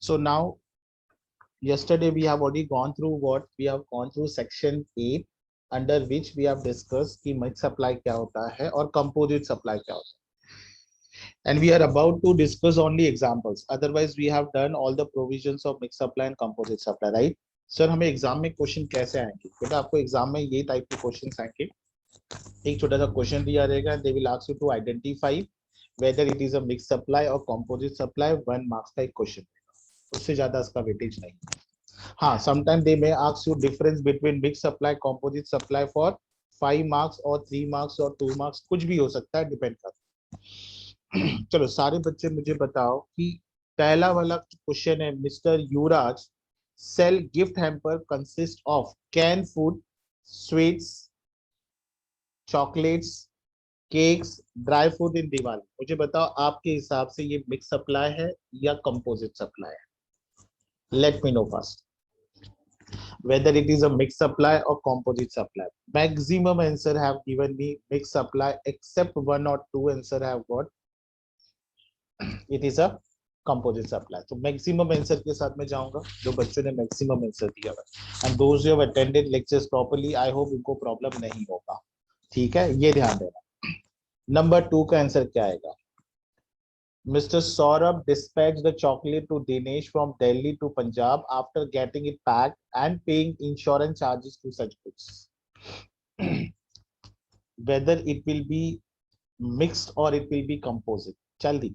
So now, yesterday we have already gone through what we have gone through section 8, under which we have discussed कि mixed supply क्या होता है और composite supply क्या होता है, and we are about to discuss only examples. Otherwise we have done all the provisions of mixed supply and composite supply, right? Sir हमें exam में क्वेश्चन कैसे आएंगे बेटा? आपको एग्जाम में ये टाइप के क्वेश्चन आएंगे, एक छोटा सा क्वेश्चन दिया रहेगा, they will ask you to identify whether it is a mix supply और कंपोजिट सप्लाई, 1 मार्क्स का एक क्वेश्चन, उससे ज्यादा इसका वेटेज नहीं। हाँ, sometime they may ask you difference between mix supply composite supply for 5 marks और 3 मार्क्स और 2 मार्क्स, कुछ भी हो सकता है, डिपेंड करता है। चलो सारे बच्चे मुझे बताओ कि पहला वाला क्वेश्चन है, mister Yuvraj sale gift hamper consist of can food, sweets, chocolates, cakes, dry fruit in Diwali. मुझे बताओ आपके हिसाब से ये मिक्स सप्लाई है या कंपोजिट सप्लाई है? Late me no first whether it is a mixed supply or composite supply. Maximum answer have given me mixed supply, except 1 or 2 answer have got it is a composite supply. तो maximum answer के साथ मैं जाऊंगा जो बच्चों ने maximum answer दिया है, and those who have attended lectures properly, I hope उनको problem नहीं होगा, ठीक है, ये ध्यान देना। नंबर 2 का आंसर क्या आएगा? Mr. Saurabh dispatched the chocolate to Dinesh from Delhi to Punjab after getting it packed and paying insurance charges to such goods. Whether it will be mixed or it will be composite. Chaldi.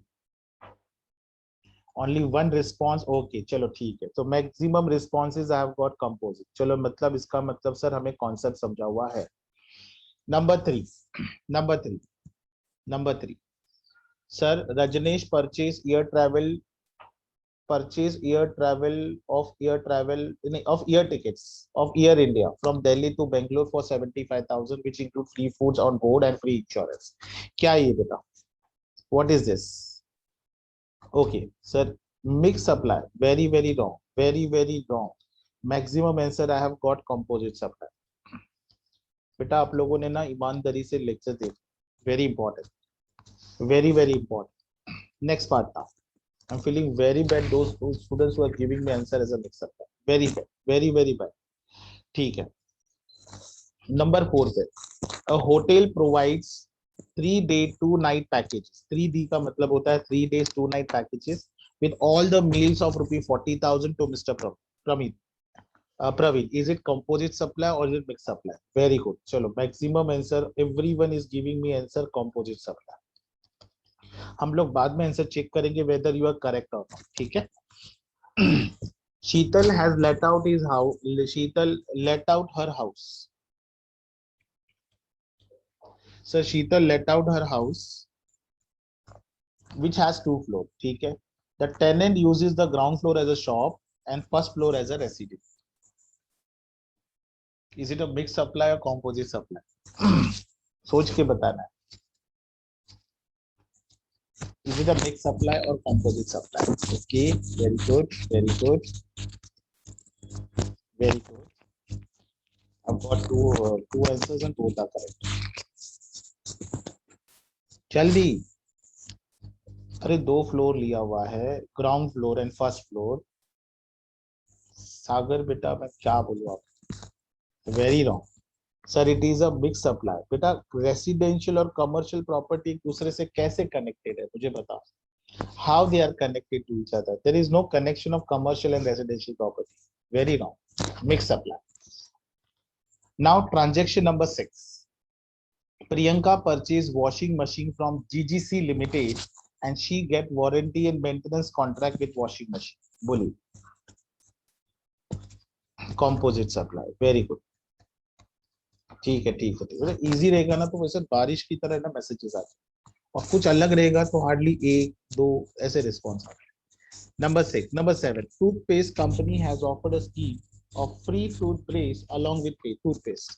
Only one response. Okay, चलो ठीक है। तो maximum responses I have got composite. चलो मतलब इसका मतलब sir हमें concept समझा हुआ है। Number 3. Sir, Rajneesh purchased air travel of air tickets of Air India from Delhi to Bangalore for 75,000, which include free foods on board and free insurance. क्या ये बेटा? What is this? Okay, sir, mixed supply. Very wrong. Very wrong. Maximum answer I have got composite supply. बेटा आप लोगों ने ना ईमानदारी से lecture they, very important. Very important. Next part now. I'm feeling very bad those students who are giving me answer as a mix up. Very bad. Very bad. ठीक है। Number 4 पे a hotel provides 3-day 2-night packages. 3D का मतलब होता है 3 days 2 night packages with all the meals of ₹40,000 to Mr. Praveen. Praveen, is it composite supply or is it mixed supply? Very good. चलो maximum answer, everyone is giving me answer composite supply. हम लोग बाद में answer check करेंगे whether you are correct or not, ठीक है? Sheetal has let out his house. Sheetal let out her house. So Sheetal let out her house, which has 2 floors, ठीक है? The tenant uses the ground floor as a shop and first floor as a residence. Is it a mixed supply or composite supply? सोच के बताना है। Is it a mixed supply or composite supply? Okay, very good. I've got two answers and both are correct. जल्दी, अरे 2 floor लिया हुआ है, ground floor and first floor. Sagar बेटा मैं क्या बोलूं आप? Very wrong sir, it is a mix supply. बेटा रेसिडेंशियल और कमर्शियल प्रॉपर्टी एक दूसरे से कैसे कनेक्टेड है मुझे बताओ? How they are connected to each other? There is no connection of commercial and residential property. Very wrong. Mixed supply. Now transaction number 6. Priyanka purchased washing machine from GGC Limited and she get warranty and maintenance contract with washing machine. बोली composite supply. Very good. ठीक है easy रहेगा ना तो वैसे बारिश की तरह ना मैसेजेस आते, और कुछ अलग रहेगा तो हार्डली 1-2 ऐसे रिस्पॉन्स आते। Number 7. Toothpaste company has offered a scheme of free toothpaste along with toothpaste.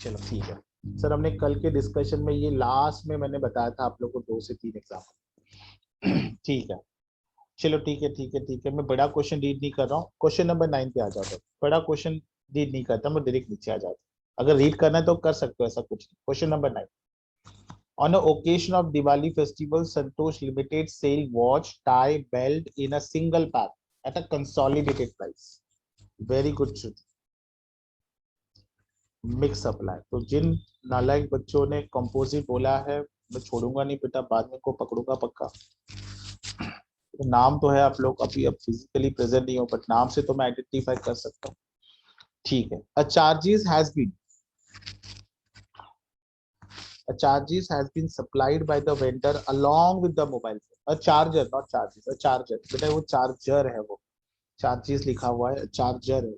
चलो ठीक है सर, हमने कल के डिस्कशन में ये लास्ट में मैंने बताया था आप लोग को 2 से 3 एग्जाम्पल। ठीक है चलो ठीक है। मैं बड़ा क्वेश्चन रीड नहीं कर रहा हूँ, क्वेश्चन नंबर 9 पे आ जाता हूँ। बड़ा क्वेश्चन रीड नहीं करता, मैं डायरेक्ट नीचे आ जाता हूँ। अगर रीड करना है तो कर सकते हो, ऐसा कुछ नहीं। Question number 9, On an occasion of Diwali festival, Santosh Limited sell watch, tie, belt in a single pack at a consolidated price. Very good. Mix supply. तो जिन नालायक बच्चों ने कंपोजिट बोला है, मैं छोड़ूंगा नहीं बेटा, बाद में को पकड़ूंगा पक्का। तो नाम तो है, आप लोग अभी अब फिजिकली प्रेजेंट नहीं हो, बट नाम से तो मैं आइडेंटिफाई कर सकता हूँ। ठीक है। A charges has been supplied by the vendor along with the mobile phone. A charger, not charges, a charger। बेटा वो चार्जर है, वो charges लिखा हुआ है, चार्जर है।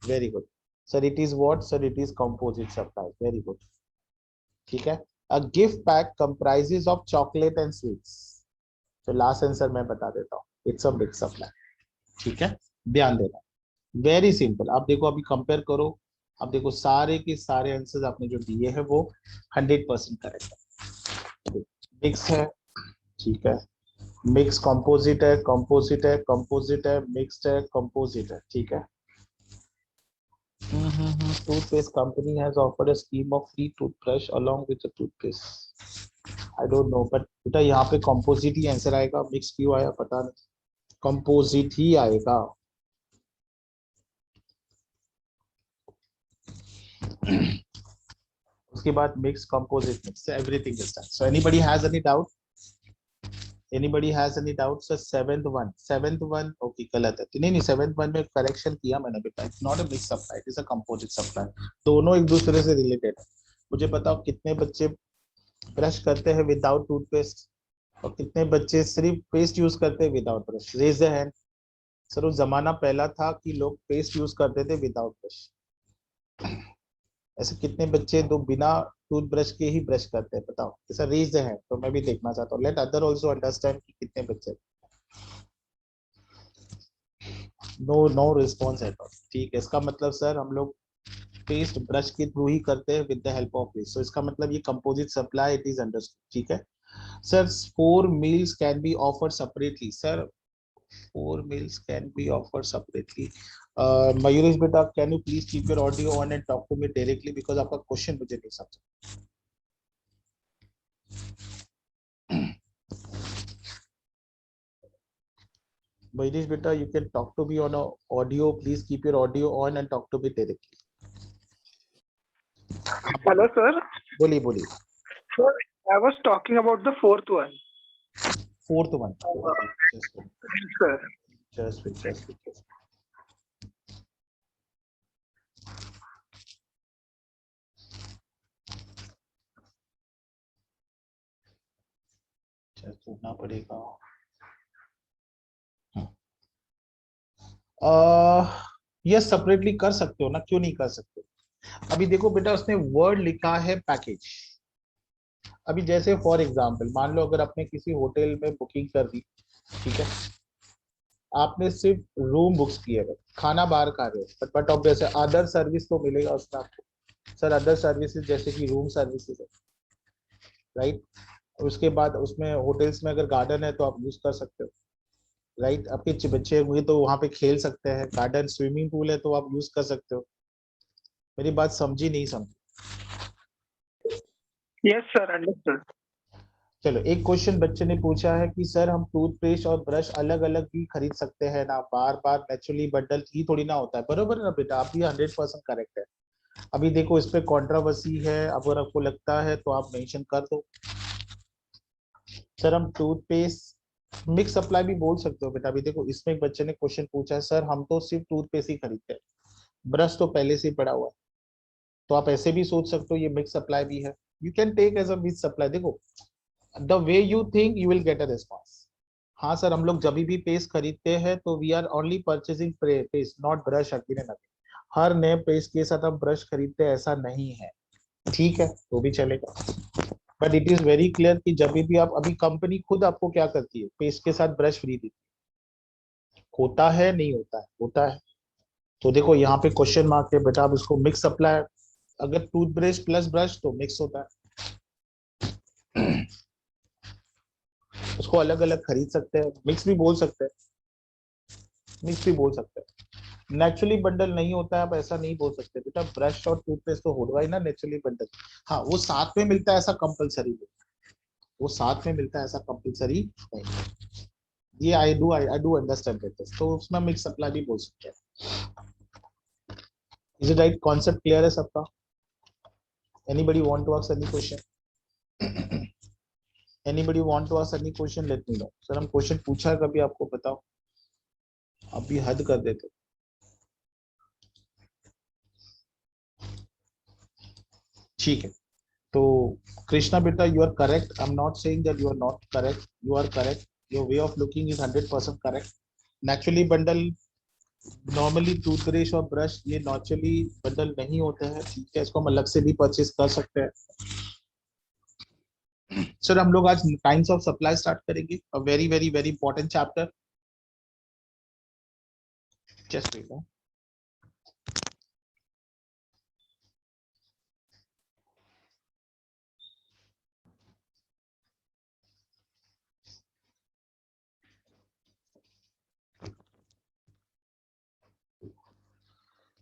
Very good sir. It is what sir? It is composite supply. Very good. ठीक है। A gift pack comprises of chocolate and sweets. तो लास्ट आंसर मैं बता देता हूँ, इट्स अ मिक्स सप्लाई। ठीक है, ध्यान देना। Very simple. आप देखो अभी कंपेयर करो, आप देखो सारे के सारे आंसर्स आपने जो दिए हैं वो 100% करेक्ट है। मिक्स है, ठीक है, मिक्स कंपोजिट है, कंपोजिट है, कंपोजिट है, मिक्स्ड है, कंपोजिट है। ठीक है। Toothpaste company has offered a scheme of free toothbrush along with the toothpaste. I don't know, but बेटा यहाँ पे composite ही आंसर आएगा, मिक्स क्यों आया पता नहीं, कंपोजिट ही आएगा। उसके बाद mix, composite, mix, everything is done. So anybody has any doubt? Anybody has any doubt? Sir seventh one okay गलत है। नहीं नहीं, सेवेंथ वन में करेक्शन किया मैंने बेटा, it's not a mix supply, it is a composite supply. दोनों एक दूसरे से रिलेटेड है। मुझे बताओ कितने बच्चे ब्रश करते हैं विदाउट टूथपेस्ट, और कितने बच्चे सिर्फ पेस्ट यूज करते हैं without brush? Raise the hand. Sir वो जमाना पहला था कि लोग पेस्ट यूज करते थे विदाउट ब्रश। ऐसे कितने बच्चे दो बिना टूथब्रश के ही ब्रश करते हैं बताओ? ऐसा रेज द हैंड, तो मैं भी देखना चाहता हूँ। लेट अदर आल्सो अंडरस्टैंड कि कितने बच्चे। No no response at all. ठीक है, इसका मतलब सर हम लोग पेस्ट ब्रश के थ्रू ही करते हैं with the help of paste. So इसका मतलब ये composite supply, it is understood. ठीक है sir. 4 meals can be offered separately। Sir 4 meals can be offered separately। Mayuresh बेटा, can you please keep your audio on and talk to me directly, because आपका question मुझे नहीं समझ। मयूरेश बेटा, you can talk to me on a audio, please keep your audio on and talk to me directly। Hello, sir. बोलिए बोलिए। Sir, I was talking about the fourth one. Fourth one, Sir. just wait। ढूंढना पड़ेगा। ये separately कर सकते हो ना, क्यों नहीं कर सकते? अभी देखो बेटा, उसने वर्ड लिखा है पैकेज। अभी जैसे फॉर एग्जांपल मान लो अगर आपने किसी होटल में बुकिंग कर दी, ठीक है, आपने सिर्फ रूम बुक्स किए हुए, खाना बाहर खा रहे हो, बट ऑफ जैसे अदर सर्विस तो मिलेगा उसमें आपको। सर अदर सर्विसेज जैसे कि रूम सर्विसेज है, राइट। उसके बाद उसमें होटल्स में अगर गार्डन है तो आप यूज कर सकते हो, राइट। आपके बच्चे हुए तो वहां पे खेल सकते हैं, गार्डन स्विमिंग पूल है तो आप यूज कर सकते हो। मेरी बात समझी नहीं समझी? Yes, sir. Understood. चलो, एक क्वेश्चन बच्चे ने पूछा है कि सर हम टूथपेस्ट और ब्रश अलग अलग भी खरीद सकते हैं ना, बार बार नेचुरली बंडल ही थोड़ी ना होता है। बरोबर है ना बेटा, आप भी 100% करेक्ट है। अभी देखो इस पे कंट्रोवर्सी है, अगर आपको लगता है तो आप मेंशन कर दो। सर हम टूथपेस्ट मिक्स सप्लाई भी बोल सकते हो बेटा। अभी देखो इसमें एक बच्चे ने क्वेश्चन पूछा है, सर हम तो सिर्फ टूथपेस्ट ही खरीदते हैं, ब्रश तो पहले से ही पड़ा हुआ है। तो आप ऐसे भी सोच सकते हो ये मिक्स सप्लाई भी है। You can take as a mix supply. देखो the way you think you will get a response. हाँ सर, हम लोग जब भी पेस्ट खरीदते हैं तो we are only purchasing paste, not brush again and again. हर नए पेस्ट के साथ हम ब्रश खरीदते हैं ऐसा नहीं है। ठीक है, तो भी चलेगा। But it is very clear कि जब भी आप, अभी कंपनी खुद आपको क्या करती है, पेस्ट के साथ ब्रश फ्री देती है। होता है नहीं होता है? होता है। तो देखो यहाँ पे क्वेश्चन मार्क है बेटा, आप इसको मिक्स सप्लाई, अगर टूथब्रश प्लस ब्रश तो मिक्स होता है। उसको अलग अलग खरीद सकते हैं, मिक्स भी बोल सकते हैं, मिक्स भी बोल सकते हैं। नेचुरली बंडल नहीं होता है, आप ऐसा नहीं बोल सकते बेटा। ब्रश और टूथपेस्ट तो होगा ही ना नेचुरली बंडल। हाँ वो साथ में मिलता है ऐसा कंपलसरी है, वो साथ में मिलता है ऐसा कंपलसरी नहीं। ये आई डू अंडरस्टैंड इट, तो उसमें हम एक सप्लाई भी बोल सकते हैं। Is it right? Concept clear है सबका? Anybody want to ask any question? Anybody want to ask any question? Let me know. Sir हम क्वेश्चन पूछा है कभी आपको? बताओ, अभी हद कर देते। ठीक है, तो कृष्णा बेटा, you are correct. I am not saying that you are not correct, you are correct. Your way of looking is 100% correct. Naturally bundle, normally toothbrush और ब्रश ये नेचुरली बंडल नहीं होते हैं, ठीक है, इसको हम अलग से भी परचेज कर सकते हैं। सर हम लोग आज टाइम्स ऑफ सप्लाई स्टार्ट करेंगे, a very very very important chapter. Just wait.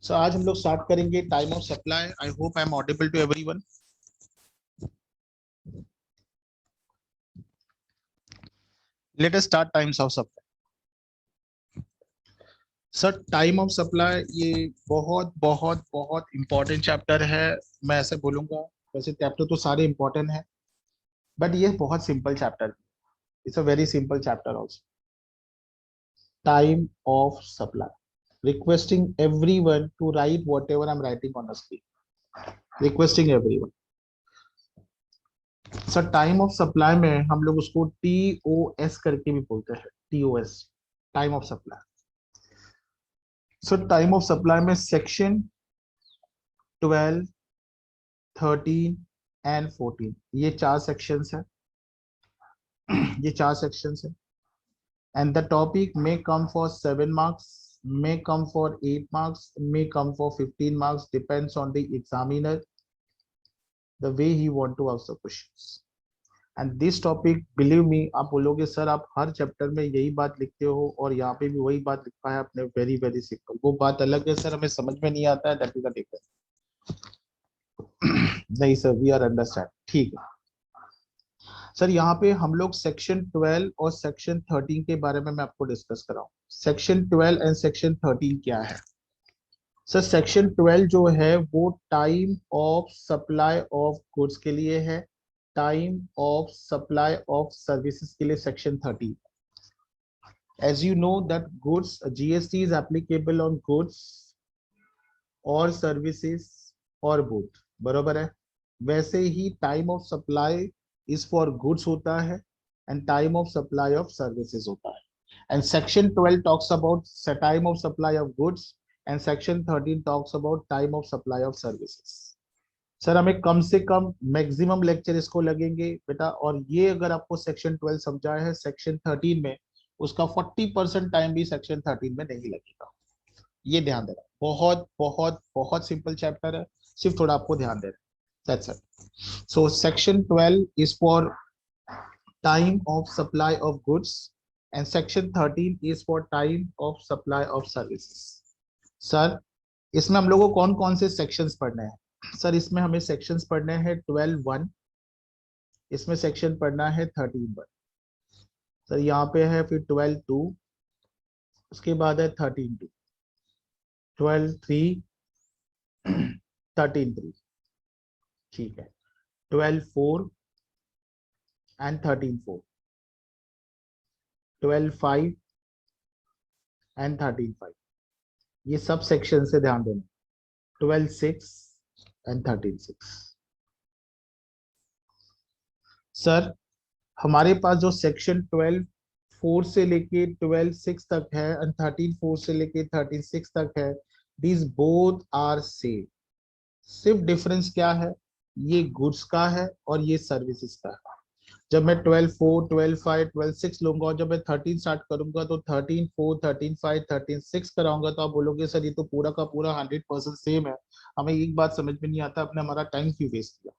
So आज हम लोग स्टार्ट करेंगे time of supply. I hope I am audible to everyone. Let us start times of supply. Sir time of supply ये बहुत बहुत बहुत important chapter है। मैं ऐसे बोलूंगा, वैसे चैप्टर तो सारे इंपॉर्टेंट है, बट ये बहुत simple chapter. It's a very simple chapter also. Time of supply, requesting everyone to write whatever I'm writing on the screen. Requesting everyone. Sir time of supply में हम लोग उसको TOS करके भी बोलते हैं, TOS, time of supply. Sir time of supply में section 12, 13 and 14 ये चार सेक्शंस है। ये चार सेक्शंस है, and the topic may come for 7 marks, may come for 8 marks, may come for 15 marks, depends on the examiner, the way he want to ask the questions. And this topic, believe me, आप बोलोगे sir आप हर chapter में यही बात लिखते हो और यहाँ पे भी वही बात लिखा है आपने, वेरी वेरी सिंपल। वो बात अलग है सर, हमें समझ में नहीं आता है, दैट इज द डिफरेंस। नहीं सर, वी आर अंडरस्टैंड, ठीक है। सर यहाँ पे हम लोग सेक्शन 12 और सेक्शन 13 के बारे में मैं आपको डिस्कस कर रहा हूँ। सेक्शन 12 एंड सेक्शन 13 क्या है? सर सेक्शन 12 जो है वो time of supply of goods के लिए है, time of supply of services के लिए section 13। As you know that goods GST is applicable on goods और सर्विसेज और बोथ, बरोबर है। वैसे ही time of supply is for goods होता है and time of supply of services होता है। And section 12 talks about time of supply of goods and section 13 talks about time of supply of services. Sir हमें कम से कम maximum lecture इसको लगेंगे बेटा, और ये अगर आपको सेक्शन 12 समझा है सेक्शन 13 में, उसका 40% टाइम भी सेक्शन 13 में नहीं लगेगा। ये ध्यान देना, बहुत बहुत बहुत सिंपल चैप्टर है, सिर्फ थोड़ा आपको ध्यान देना, that's it. So section 12 is for time of supply of goods and section 13 is for time of supply of services. Sir इसमें हम लोगों को कौन कौन से सेक्शंस पढ़ने हैं? सर इसमें हमें सेक्शंस पढ़ने हैं 12(1), इसमें सेक्शन पढ़ना है 13(1). सर यहाँ पे है फिर 12(2), उसके बाद है 13(2), 12(3), 13(3), ठीक है, 12(4) एंड 13(4), 12(5) एंड 13(5), ये सब सेक्शन से ध्यान देना। 12(6) एंड 13(6). सर हमारे पास जो सेक्शन 12(4) से लेके 12(6) तक है एंड 13(4) से लेके 13(6) तक है, दीज बोथ आर सेम। सिर्फ डिफरेंस क्या है? ये गुड्स का है और ये सर्विसेज का है। जब मैं 12(4), 12(5), 12(6) लूंगा और जब मैं 13 स्टार्ट करूंगा तो 13(4), 13(5), 13(6) कराऊंगा, तो आप बोलोगे सर ये तो पूरा का पूरा 100% सेम है। हमें एक बात समझ में नहीं आता, आपने हमारा टाइम क्यों वेस्ट किया?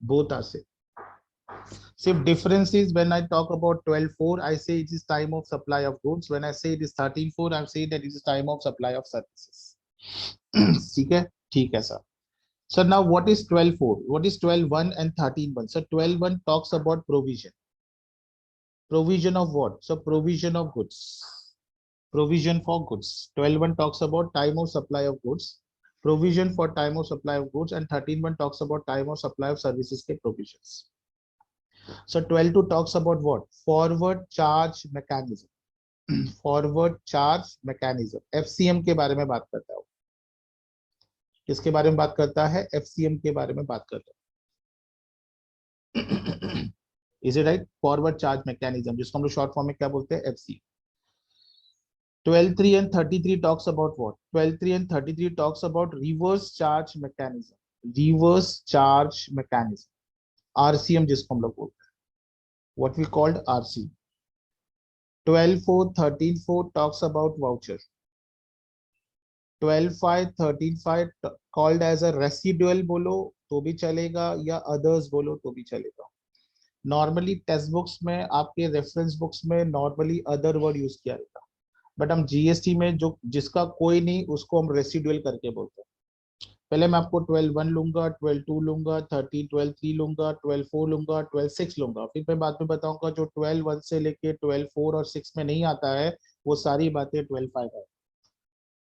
Both are same. Same difference is when I talk about 12(4), I say it is time of supply of goods. When I say it is 13(4), I'm saying that it is time of supply of services. ठीक है, ठीक है sir. So now what is 12(4)? What is 12(1) and 13(1)? So 12(1) talks about provision. Provision of what? So provision of goods. Provision for goods. 12.1 talks about time of supply of goods. Provision for time of supply of goods, and 13.1 talks about time of supply of services के provisions. So 12.2 talks about what? Forward charge mechanism. Forward charge mechanism, FCM के बारे में बात करता है। किसके बारे में बात करता है? एफसीएम के बारे में बात करता है। Is it right? Forward charge mechanism, जिसको हम लोग शॉर्ट फॉर्म में क्या बोलते हैं? FC. 12.3 and 33 talks about what? 12.3 and 33 talks about reverse charge mechanism. Reverse charge mechanism, RCM जिसको हम लोग बोलते हैं, what we called RC. 12.4, 13.4 talks about voucher. 12.5, 13.5 called as a residual बोलो तो भी चलेगा, या others बोलो तो भी चलेगा। नॉर्मली टेक्स्ट बुक्स में, आपके रेफरेंस बुक्स में नॉर्मली अदर वर्ड यूज किया जाता है, बट हम जीएसटी में जो जिसका कोई नहीं उसको हम रेसिडुअल करके बोलते हैं। पहले मैं आपको 12.1 लूंगा, 12.2 लूंगा, 12.3 लूंगा, 12.4 लूंगा, 12.6 लूंगा, फिर मैं बाद में बताऊंगा जो 12.1 से लेके 12.4 और 6 में नहीं आता है वो सारी बातें 12.5 है।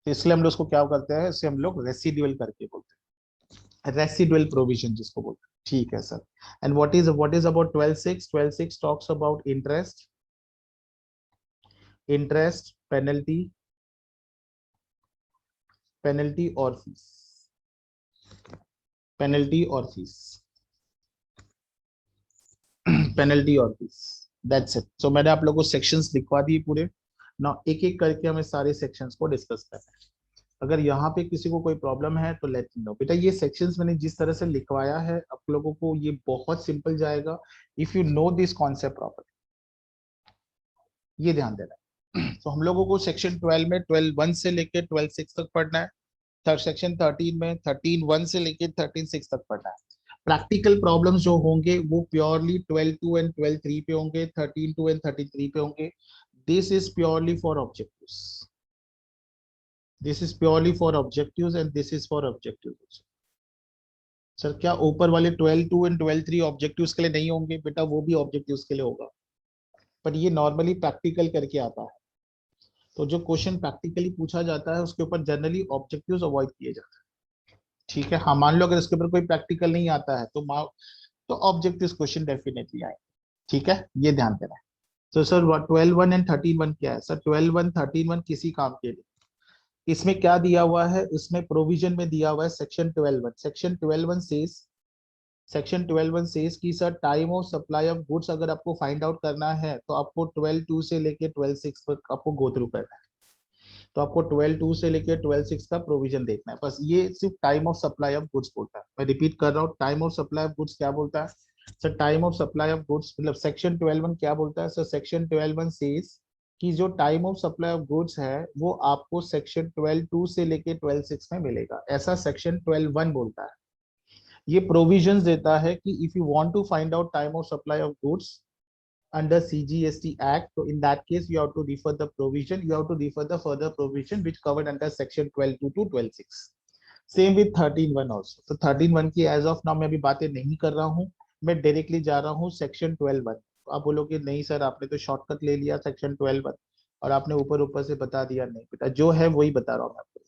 तो इसलिए हम लोग उसको क्या करते हैं, इसे हम लोग रेसिडुअल करके बोलते हैं, रेसिडुअल प्रोविजन जिसको बोलते हैं। ठीक है sir. And what is about 12.6? 12.6 talks about interest, interest, penalty और फीस, पेनल्टी और फीस, पेनल्टी और फीस, दैट्स इट। सो मैंने आप लोगों को सेक्शंस लिखवा दिए पूरे ना, एक एक करके हमें सारे सेक्शंस को डिस्कस करना है। अगर यहाँ पे किसी को कोई प्रॉब्लम है तो लेट मी नो। बेटा ये सेक्शंस मैंने जिस तरह से लिखवाया है आप लोगों को ये बहुत सिंपल जाएगा if you know this concept proper, ये ध्यान देना है। तो हम लोगों को सेक्शन 12 में 12.1 से लेके 12.6 तक पढ़ना है। थर्ड सेक्शन 13 में 13.1 से लेके 13.6 तक पढ़ना है। प्रैक्टिकल प्रॉब्लम्स जो होंगे वो प्योरली 12.2 एंड 12.3 पे होंगे, 13.2 एंड 13.3 पे होंगे। This is purely for objectives, this is purely for objectives and this is for objectives. Sir क्या ऊपर वाले 12.2 एंड 12.3 ऑब्जेक्टिव्स के लिए नहीं होंगे? बेटा वो भी ऑब्जेक्टिव्स के लिए होगा, पर ये नॉर्मली प्रैक्टिकल करके आता है। तो जो क्वेश्चन प्रैक्टिकली पूछा जाता है उसके ऊपर जनरली ऑब्जेक्टिव्स अवॉइड किए जाते हैं। ठीक है, हाँ मान लो अगर इसके ऊपर कोई प्रैक्टिकल नहीं आता है तो ऑब्जेक्टिव क्वेश्चन डेफिनेटली आए। ठीक है, ये ध्यान देना है। तो सर 12.1 एंड 13.1 क्या है? सर 12.1 13.1 किसी काम के लिए, इसमें क्या दिया हुआ है? इसमें प्रोविजन में दिया हुआ है सेक्शन 12.1। सेक्शन 12.1 सेज कि sir time of supply of goods अगर आपको फाइंड आउट करना है तो आपको 12.2 से लेके 12.6 तक आपको गो थ्रू करना है। तो आपको 12.2 से लेके 12.6 का प्रोविजन देखना है, बस ये सिर्फ time of supply of goods बोलता है। मैं रिपीट कर रहा हूँ, time of supply of goods क्या बोलता है? Sir time of supply of goods मतलब सेक्शन 12.1 क्या बोलता है? सर सेक्शन 12.1 सेज कि जो time of supply of goods है वो आपको सेक्शन 12.2 से लेके 12.6 में मिलेगा, ऐसा सेक्शन 12.1 बोलता है। ये प्रोविजंस देता है कि if you want to find out time of supply of goods under CGST Act, so in that case you have to refer the provision, you have to refer the further provision which covered under section 12.2 to 12.6. Same with 13.1 also. So 13.1 की as of now मैं अभी बातें नहीं कर रहा हूँ, मैं directly जा रहा हूँ सेक्शन 12.1। आप बोलोगे नहीं सर आपने तो शॉर्टकट ले लिया सेक्शन 12.1 और आपने ऊपर ऊपर से बता दिया। नहीं बेटा, जो है वही बता रहा हूँ मैं आपको।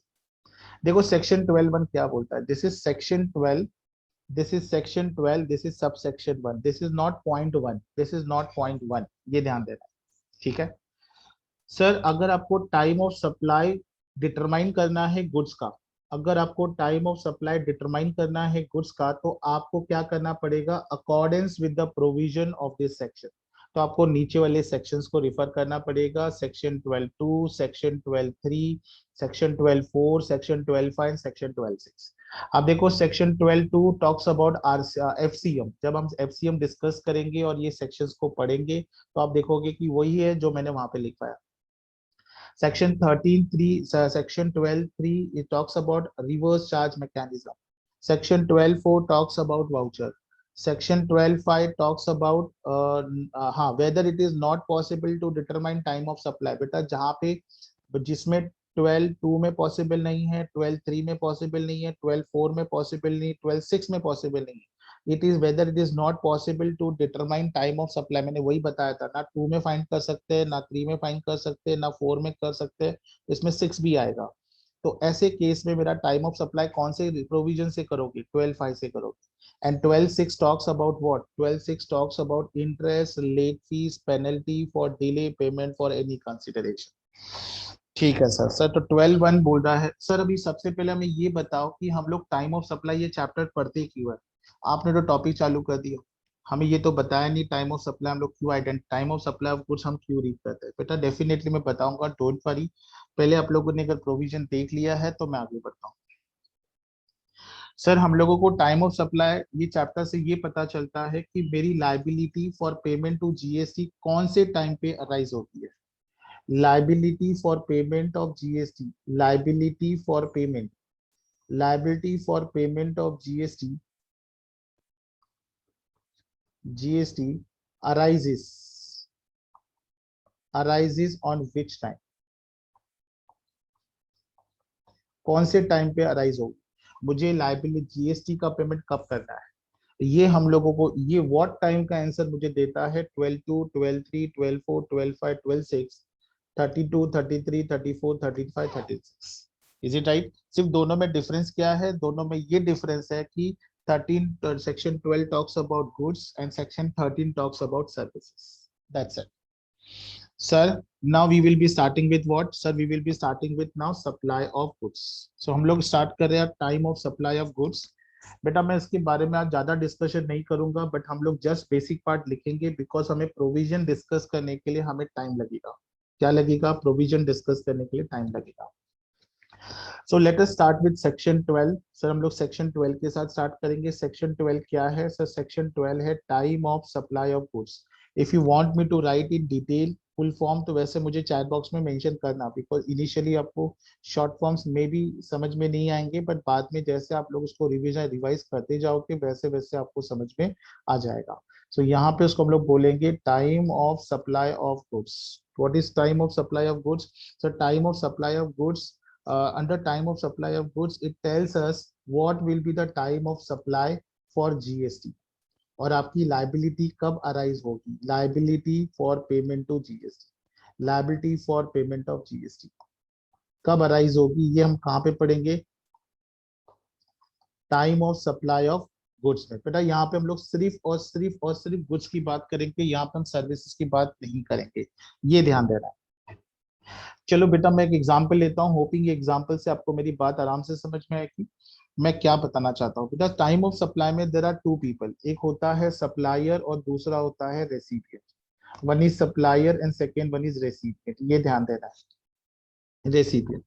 देखो सेक्शन 12.1 क्या बोलता है? This is section 12, this is section 12, this is subsection 1, this is not point 1, this is not point 1, ये ध्यान देना। ठीक है सर, अगर आपको टाइम ऑफ सप्लाई डिटरमाइन करना है गुड्स का, अगर आपको टाइम ऑफ सप्लाई डिटरमाइन करना है गुड्स का तो आपको क्या करना पड़ेगा? Accordance with the provision of this section. तो आपको नीचे वाले सेक्शंस को रिफर करना पड़ेगा, section 12.2, section 12.3, section 12.4, section 12.5, section 12.6। अब देखो सेक्शन 12.2 टॉक्स अबाउट एफसीएम। जब हम एफसीएम डिस्कस करेंगे और ये सेक्शंस को पढ़ेंगे तो आप देखोगे कि वही है जो मैंने वहां पे लिखवाया। Section 13.3, Section 12.3, it talks about reverse charge mechanism. Section 12.4 talks about voucher. Section 12.5 talks about whether it is not possible to determine time of supply. बेटा जहाँ पे जिसमें 12.2 में पॉसिबल नहीं है, 12.3 में पॉसिबल नहीं है, 12.4 में पॉसिबल नहीं, 12.6 में पॉसिबल नहीं है, it is whether it is not possible to determine time of supply, मैंने वही बताया था ना, 2 में फाइंड कर सकते हैं, ना 3 में फाइंड कर सकते हैं, ना 4 में कर सकते हैं, इसमें 6 भी आएगा। तो ऐसे केस में मेरा टाइम ऑफ सप्लाई कौन से प्रोविजन से करोगे, 12(5) से करोगे। And 12(6) talks about what, 12(6) talks about interest, late fees, penalty for delay payment for any consideration. ठीक है सर। सर तो 12(1) बोल रहा है सर। अभी सबसे पहले हमें ये बताओ कि हम लोग टाइम ऑफ सप्लाई ये चैप्टर पढ़ते क्यों है। आपने तो टॉपिक चालू कर दिया, हमें ये तो बताया नहीं टाइम ऑफ सप्लाई हम लोग क्यों time of supply of goods हम क्यों रीड करते हैं। बेटा डेफिनेटली मैं बताऊंगा, डोंट वरी। पहले आप लोगों ने अगर प्रोविजन देख लिया है तो मैं आगे बढ़ता हूँ। सर हम लोगों को टाइम ऑफ सप्लाई ये चैप्टर से ये पता चलता है कि मेरी liability for payment to GST कौन से टाइम पे अराइज होती है। Liability for payment of GST, liability for payment, liability for payment of GST arises on which time, कौन से टाइम पे अराइज होगी। मुझे लाइबिलिटी जीएसटी का पेमेंट कब करना है, ये हम लोगों को ये व्हाट टाइम का आंसर मुझे देता है 12(2), 12(3), 12(4), 12(5), 12(6), 32, 33, 34, 35, 36। Is it right. सिर्फ दोनों में डिफरेंस क्या है, दोनों में ये डिफरेंस है कि 13 section 12 talks about goods and section 13 talks about services. That's it sir. Now we will be starting with what sir, we will be starting with now supply of goods. So हम लोग start कर रहे हैं time of supply of goods. बेटा मैं इसके बारे में आज ज्यादा डिस्कशन नहीं करूंगा, बट हम लोग जस्ट बेसिक पार्ट लिखेंगे बिकॉज हमें प्रोविजन डिस्कस करने के लिए हमें टाइम लगेगा। क्या लगेगा, प्रोविजन डिस्कस करने के लिए टाइम लगेगा। So let us start with section 12। Sir हम लोग सेक्शन 12 के साथ स्टार्ट करेंगे। सेक्शन 12 क्या है सर, सेक्शन 12 है time of supply of goods. If you want me to write in detail full form तो वैसे मुझे चैट बॉक्स में मेंशन करना, बिकॉज इनिशियली आपको शॉर्ट फॉर्म्स में भी समझ में नहीं आएंगे, बट बाद में जैसे आप लोग उसको रिवाइज करते जाओगे वैसे वैसे आपको समझ में आ जाएगा। सो यहाँ पे उसको हम लोग बोलेंगे time of supply of goods. What is time of supply of goods. Sir time of supply of goods, under time of supply of goods it tells us what will be the time of supply for GST और आपकी liability कब arise होगी, liability for payment to GST, liability for payment of GST कब arise होगी, ये हम कहाँ पे पढ़ेंगे, time of supply of goods में। बेटा यहाँ पे हम लोग सिर्फ गुड्स की बात करेंगे, यहाँ पे हम सर्विसेज की बात नहीं करेंगे, ये ध्यान देना है। चलो बेटा मैं एक एग्जांपल लेता हूँ, होपिंग एग्जांपल से आपको मेरी बात आराम से समझ में आएगी। मैं क्या बताना चाहता हूँ बेटा, टाइम ऑफ सप्लाई में देयर आर टू पीपल, एक होता है सप्लायर और दूसरा होता है recipient. One is supplier and second one is recipient, ये ध्यान देना है। रेसिपिएंट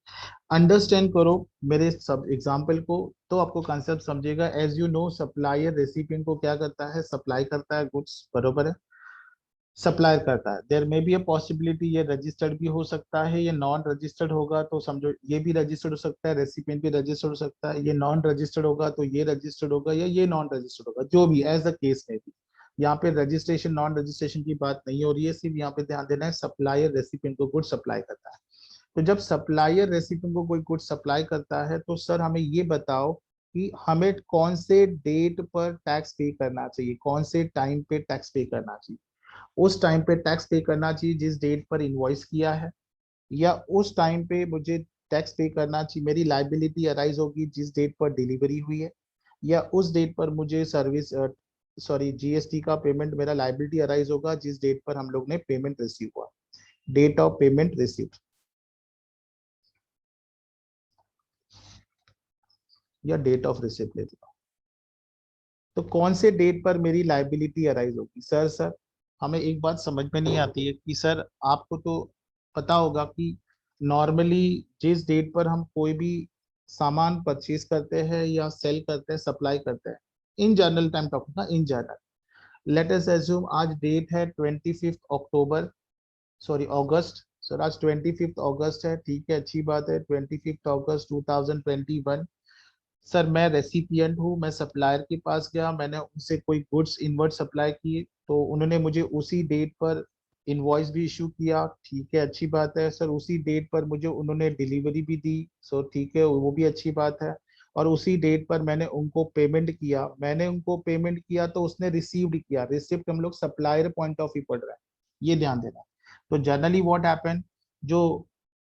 अंडरस्टैंड करो मेरे सब एग्जाम्पल को तो आपको कंसेप्ट समझेगा। As you know supplier recipient को क्या करता है, सप्लाई करता है गुड्स, बरोबर है, सप्लायर करता है। There may be a possibility ये रजिस्टर्ड भी हो सकता है, ये नॉन रजिस्टर्ड होगा तो समझो ये भी रजिस्टर्ड हो सकता है, रेसिपिएंट भी रजिस्टर्ड हो सकता है, ये नॉन रजिस्टर्ड होगा तो ये रजिस्टर्ड होगा या ये नॉन रजिस्टर्ड होगा, जो भी एज द केस में भी। यहाँ पे रजिस्ट्रेशन नॉन रजिस्ट्रेशन की बात नहीं हो रही है, सिर्फ यहाँ पे ध्यान देना है सप्लायर रेसिपिएंट को गुड सप्लाई करता है। तो जब सप्लायर रेसिपिएंट को कोई गुड सप्लाई करता है तो सर हमें ये बताओ कि हमें कौन से डेट पर टैक्स पे करना चाहिए, कौन से टाइम पे टैक्स पे करना चाहिए। उस टाइम पे टैक्स पे करना चाहिए जिस डेट पर इनवॉइस किया है, या उस टाइम पे मुझे टैक्स पे करना चाहिए, मेरी लाइबिलिटी अराइज होगी जिस डेट पर डिलीवरी हुई है, या उस डेट पर मुझे सर्विस सॉरी जीएसटी का पेमेंट मेरा लाइबिलिटी अराइज होगा जिस डेट पर हम लोग ने पेमेंट रिसीव हुआ, डेट ऑफ पेमेंट रिसीव, या डेट ऑफ रिसिप्ट ले लो। तो कौन से डेट पर मेरी लाइबिलिटी अराइज होगी। सर हमें एक बात समझ में नहीं आती है कि सर आपको तो पता होगा कि नॉर्मली जिस डेट पर हम कोई भी सामान परचेज करते हैं या सेल करते हैं, सप्लाई करते हैं, इन जनरल टाइम टॉक ना, in general let us assume आज डेट है 25 अक्टूबर, सॉरी अगस्त। सर आज 25 अगस्त है, ठीक है अच्छी बात है, 25 अगस्त 2021। सर मैं रेसिपिएंट हूँ, मैं सप्लायर के पास गया, मैंने उनसे कोई गुड्स इनवर्ट सप्लाई किए तो उन्होंने मुझे उसी डेट पर इनवॉइस भी इशू किया, ठीक है अच्छी बात है। सर उसी डेट पर मुझे उन्होंने डिलीवरी भी दी, सो ठीक है वो भी अच्छी बात है। और उसी डेट पर मैंने उनको पेमेंट किया तो उसने रिसीव्ड किया। रिसिप्ट हम लोग सप्लायर पॉइंट ऑफ व्यू पढ़ रहे हैं, ये ध्यान देना। तो जनरली व्हाट हैपन, जो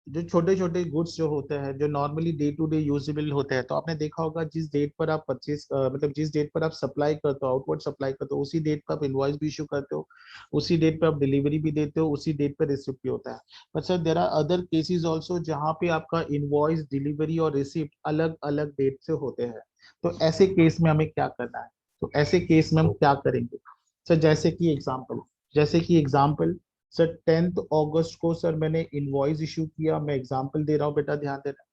जो छोटे छोटे गुड्स जो होते हैं, जो normally day to day usable होते हैं, तो आपने देखा होगा जिस डेट पर आप परचेज मतलब जिस डेट पर आप सप्लाई करते हो, आउटवर्ड सप्लाई करते हो, उसी डेट पर आप इनवॉइस भी इशू करते हो, उसी डेट पे आप डिलीवरी भी देते हो, उसी डेट पे रिसिप्ट भी होता है। But sir there are other cases also जहाँ पे आपका इनवॉइस, डिलीवरी और रिसिप्ट अलग अलग डेट से होते हैं। तो ऐसे केस में हमें क्या करना है? तो ऐसे केस में हम क्या करेंगे सर? जैसे कि एग्जाम्पल सर 10 अगस्त को सर मैंने इनवॉइस इशू किया, मैं एग्जांपल दे रहा हूँ बेटा, ध्यान देना।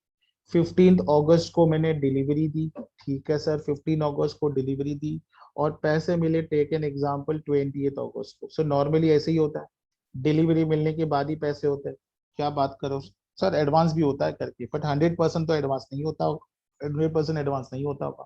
15 अगस्त को मैंने डिलीवरी दी, ठीक है सर, 15 अगस्त को डिलीवरी दी और पैसे मिले, टेक एन एग्जांपल 28 अगस्त को। सर नॉर्मली ऐसे ही होता है, डिलीवरी मिलने के बाद ही पैसे होते हैं। क्या बात करो सर, एडवांस भी होता है करके, बट 100% तो एडवांस नहीं होता होगा, 100% एडवांस नहीं होता होगा।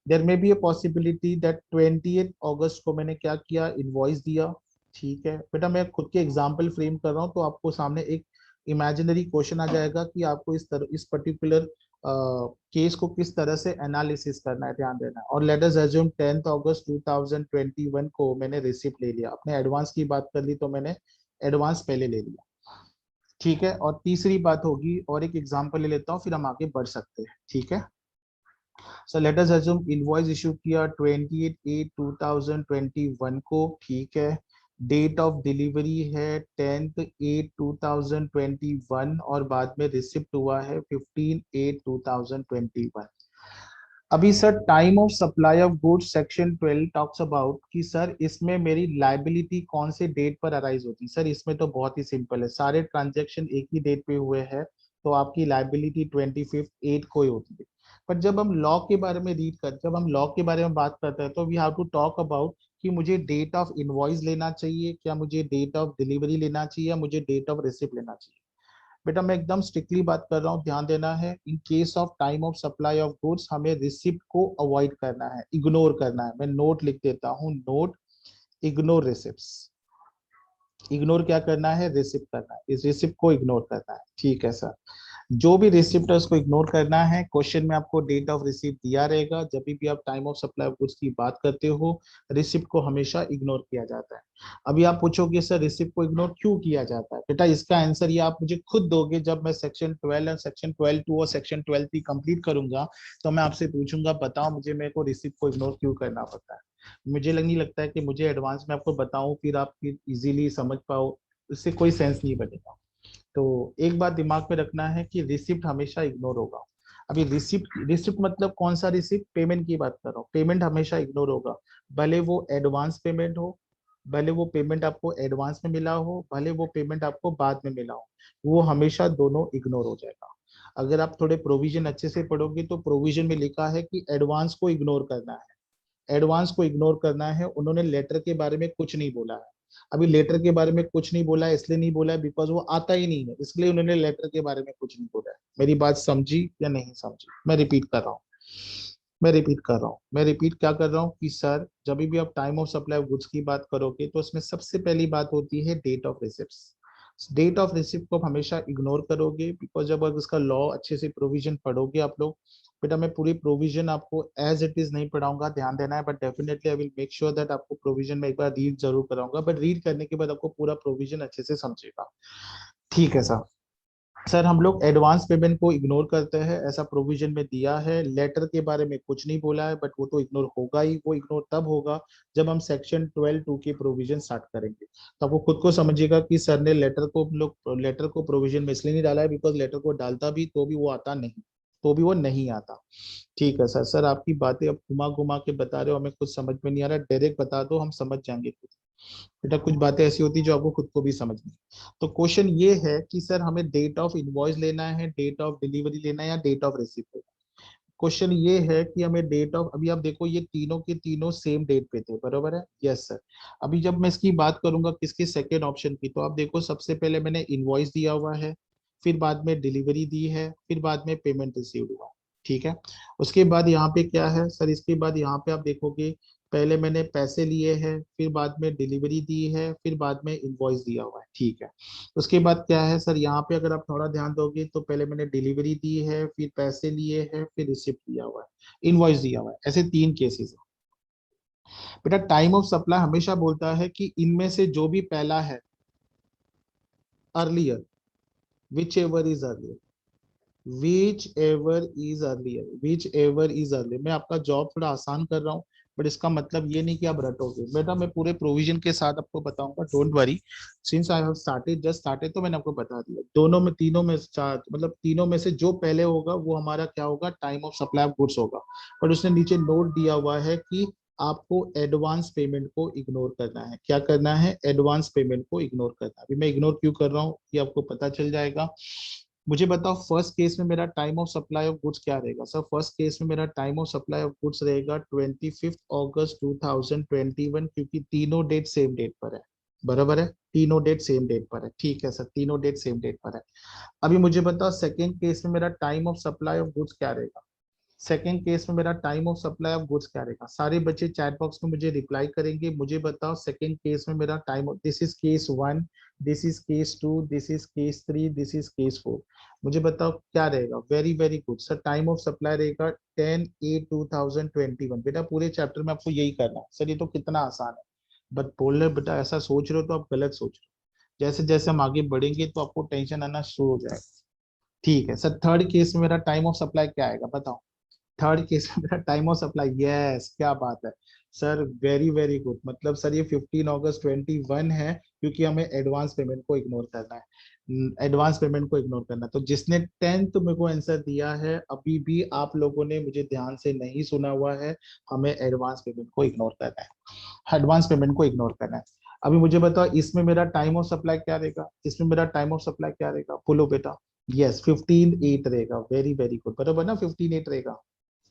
There may be a possibility that 28 अगस्त को मैंने क्या किया, इनवॉइस दिया, ठीक है बेटा। मैं खुद के एग्जांपल फ्रेम कर रहा हूँ, तो आपको सामने एक इमेजिनरी क्वेश्चन आ जाएगा कि आपको इस पर्टिकुलर केस को किस तरह से एनालिसिस करना है, ध्यान देना है। और लेट अस अज्यूम 10 अगस्त 2021 को मैंने रिसिप्ट ले लिया, अपने एडवांस की बात कर ली तो मैंने एडवांस पहले ले लिया, ठीक है। और तीसरी बात होगी, और एक एग्जांपल ले लेता हूँ फिर हम आगे बढ़ सकते हैं, ठीक है। So let us assume invoice issue किया 28/8/2021 को, ठीक है। डेट ऑफ डिलीवरी है 10/8/2021 और बाद में रिसिप्ट हुआ है 15/8/2021। अभी sir time of supply of goods section 12 talks about कि सर इसमें मेरी लाइबिलिटी कौन से डेट पर अराइज होती है। सर इसमें तो बहुत ही सिंपल है, सारे ट्रांजेक्शन एक ही डेट पे हुए हैं, तो आपकी लाइबिलिटी 25/8 को ही होती है। पर जब हम लॉ के बारे में बात करते हैं तो we have to talk about कि मुझे डेट ऑफ इनवॉइस लेना चाहिए, क्या मुझे डेट ऑफ डिलीवरी लेना चाहिए, या मुझे डेट ऑफ रिसिप्ट लेना चाहिए। बेटा मैं एकदम स्ट्रिक्टली बात कर रहा हूँ, ध्यान देना है। In case of time of supply of goods हमें रिसिप्ट को अवॉइड करना है, इग्नोर करना है। मैं नोट लिख देता हूँ, नोट, इग्नोर रिसिप्ट्स। इग्नोर क्या करना है? रिसिप्ट करना है, इस रिसिप्ट को इग्नोर करना है, ठीक है सर। जो भी रिसिप्ट है उसको इग्नोर करना है। क्वेश्चन में आपको डेट ऑफ रिसिप्ट दिया रहेगा, जब भी आप time of supply of goods की बात करते हो रिसिप्ट को हमेशा इग्नोर किया जाता है। अभी आप पूछोगे सर रिसिप्ट को इग्नोर क्यों किया जाता है? बेटा इसका आंसर ये आप मुझे खुद दोगे जब मैं सेक्शन 12 और सेक्शन 12(2) और सेक्शन 12(3) कंप्लीट करूंगा, तो मैं आपसे पूछूंगा बताओ मुझे, मेरे को रिसिप्ट को इग्नोर क्यों करना पड़ता है। मुझे नहीं लगता है कि मुझे एडवांस में आपको बताऊं फिर आप फिर इजीली समझ पाओ, इससे कोई सेंस नहीं बनेगा। तो एक बात दिमाग में रखना है कि रिसिप्ट हमेशा इग्नोर होगा। अभी रिसिप्ट रिसिप्ट मतलब कौन सा रिसिप्ट? पेमेंट की बात कर रहा हूँ, पेमेंट हमेशा इग्नोर होगा। भले वो एडवांस पेमेंट हो, भले वो पेमेंट आपको एडवांस में मिला हो, भले वो पेमेंट आपको बाद में मिला हो, वो हमेशा दोनों इग्नोर हो जाएगा। अगर आप थोड़े प्रोविजन अच्छे से पढ़ोगे तो प्रोविजन में लिखा है कि एडवांस को इग्नोर करना है, एडवांस को इग्नोर करना है। उन्होंने लेटर के बारे में कुछ नहीं बोला है। अभी लेटर के बारे में कुछ नहीं बोला है, इसलिए नहीं बोला है बिकॉज वो आता ही नहीं है, इसलिए उन्होंने लेटर के बारे में कुछ नहीं बोला है। मेरी बात समझी या नहीं समझी? मैं रिपीट क्या कर रहा हूँ कि सर जब भी आप time of supply of goods की बात करोगे तो उसमें सबसे पहली बात होती है date of receipt. Date of receipt को आप हमेशा इग्नोर करोगे, बिकॉज जब आप उसका लॉ अच्छे से प्रोविजन पढ़ोगे आप लोग, बेटा मैं पूरी प्रोविजन आपको एज इट इज नहीं पढ़ाऊंगा, ध्यान देना है, but definitely I will make sure that आपको प्रोविजन में एक बार रीड जरूर कराऊंगा, बट रीड करने के बाद आपको पूरा प्रोविजन अच्छे से समझेगा, ठीक है सर। सर हम लोग एडवांस पेमेंट को इग्नोर करते हैं, ऐसा प्रोविजन में दिया है। लेटर के बारे में कुछ नहीं बोला है, बट वो तो इग्नोर होगा ही। वो इग्नोर तब होगा जब हम सेक्शन 12(2) के प्रोविजन स्टार्ट करेंगे। तो आपको खुद को समझिएगा कि सर ने लेटर को प्रोविजन में इसलिए नहीं डाला है बिकॉज लेटर को डालता भी तो भी वो आता नहीं, तो भी वो नहीं आता, ठीक है सर। सर आपकी बातें अब घुमा घुमा के बता रहे हो, हमें कुछ समझ में नहीं आ रहा, डायरेक्ट बता दो, हम समझ जाएंगे खुद। बेटा कुछ बातें ऐसी होती है जो आपको खुद को भी समझ नहीं। तो क्वेश्चन ये है कि सर हमें डेट ऑफ इनवॉइस लेना है, डेट ऑफ डिलीवरी लेना है, या डेट ऑफ रिसिप्ट लेना है। क्वेश्चन ये है कि हमें डेट ऑफ, अभी आप देखो ये तीनों के तीनों सेम डेट पे थे, बरोबर है? Yes sir. अभी जब मैं इसकी बात करूंगा किसके, सेकेंड ऑप्शन की, तो आप देखो सबसे पहले मैंने इनवॉइस दिया हुआ है, फिर बाद में डिलीवरी दी है, फिर बाद में पेमेंट रिसीव हुआ, ठीक है। उसके बाद यहाँ पे क्या है सर, इसके बाद यहाँ पे आप देखोगे पहले मैंने पैसे लिए हैं, फिर बाद में डिलीवरी दी है, फिर बाद में इनवॉइस दिया हुआ है, ठीक है। उसके बाद क्या है सर, यहाँ पे अगर आप थोड़ा ध्यान दोगे तो पहले मैंने डिलीवरी दी है, फिर पैसे लिए हैं, फिर रिसिप्ट दिया हुआ है, इनवॉइस दिया हुआ है, ऐसे 3 केसेस है। बेटा टाइम ऑफ सप्लाई हमेशा बोलता है कि इनमें से जो भी पहला है, earlier, which ever is earlier, which ever is earlier. मैं आपका जॉब थोड़ा आसान कर रहा हूँ, बट इसका मतलब ये नहीं कि आप रटोगे। बेटा मैं पूरे प्रोविजन के साथ आपको बताऊंगा, don't worry. Since I have started, just started, तो मैंने आपको बता दिया। दोनों में, तीनों में, चार मतलब तीनों में से जो पहले होगा वो हमारा क्या होगा, time of supply of goods होगा। बट उसने नीचे नोट दिया हुआ है कि आपको एडवांस पेमेंट को इग्नोर करना है। क्या करना है, एडवांस पेमेंट को इग्नोर करना है। अभी मैं इग्नोर क्यों कर रहा हूँ ये आपको पता चल जाएगा। मुझे बताओ फर्स्ट केस में मेरा time of supply of goods क्या रहेगा। सर फर्स्ट केस में मेरा time of supply of goods रहेगा 25 अगस्त 2021, क्योंकि तीनों डेट सेम डेट पर है। बराबर है, तीनों डेट सेम डेट पर है, ठीक है सर, तीनों डेट सेम डेट पर है। अभी मुझे बताओ सेकेंड केस में मेरा time of supply of goods क्या रहेगा। सेकेंड केस में मेरा time of supply of goods क्या रहेगा। सारे बच्चे चैट बॉक्स में मुझे रिप्लाई करेंगे। मुझे बताओ सेकेंड केस में मेरा time, this is case 1, this is case 2, this is case 3, this is case 4। मुझे बताओ क्या रहेगा। Very very good sir, time of supply रहेगा 10/8/2021। बेटा पूरे चैप्टर में आपको यही करना है सर, ये तो कितना आसान है। बट बोल रहे बेटा ऐसा सोच रहे हो तो आप गलत सोच रहे हो। जैसे जैसे हम आगे बढ़ेंगे तो आपको टेंशन आना शुरू हो जाएगा। ठीक है सर, थर्ड केस में मेरा टाइम ऑफ सप्लाई क्या आएगा बताओ। थर्ड केस में मेरा टाइम ऑफ सप्लाई, यस क्या बात है सर, वेरी वेरी गुड। मतलब सर ये 15 अगस्त 2021 है, क्योंकि हमें एडवांस पेमेंट को इग्नोर करना है। एडवांस पेमेंट को इग्नोर करना है। तो जिसने 10th मेरे को आंसर दिया है, अभी भी आप लोगों ने मुझे ध्यान से नहीं सुना हुआ है। हमें एडवांस पेमेंट को इग्नोर करना है, एडवांस पेमेंट को इग्नोर करना है। अभी मुझे बताओ इसमें मेरा टाइम ऑफ सप्लाई क्या रहेगा, इसमें मेरा टाइम ऑफ सप्लाई क्या रहेगा, बोलो बेटा। यस 15/8 रहेगा, वेरी वेरी गुड, बराबर ना, 15/8 रहेगा।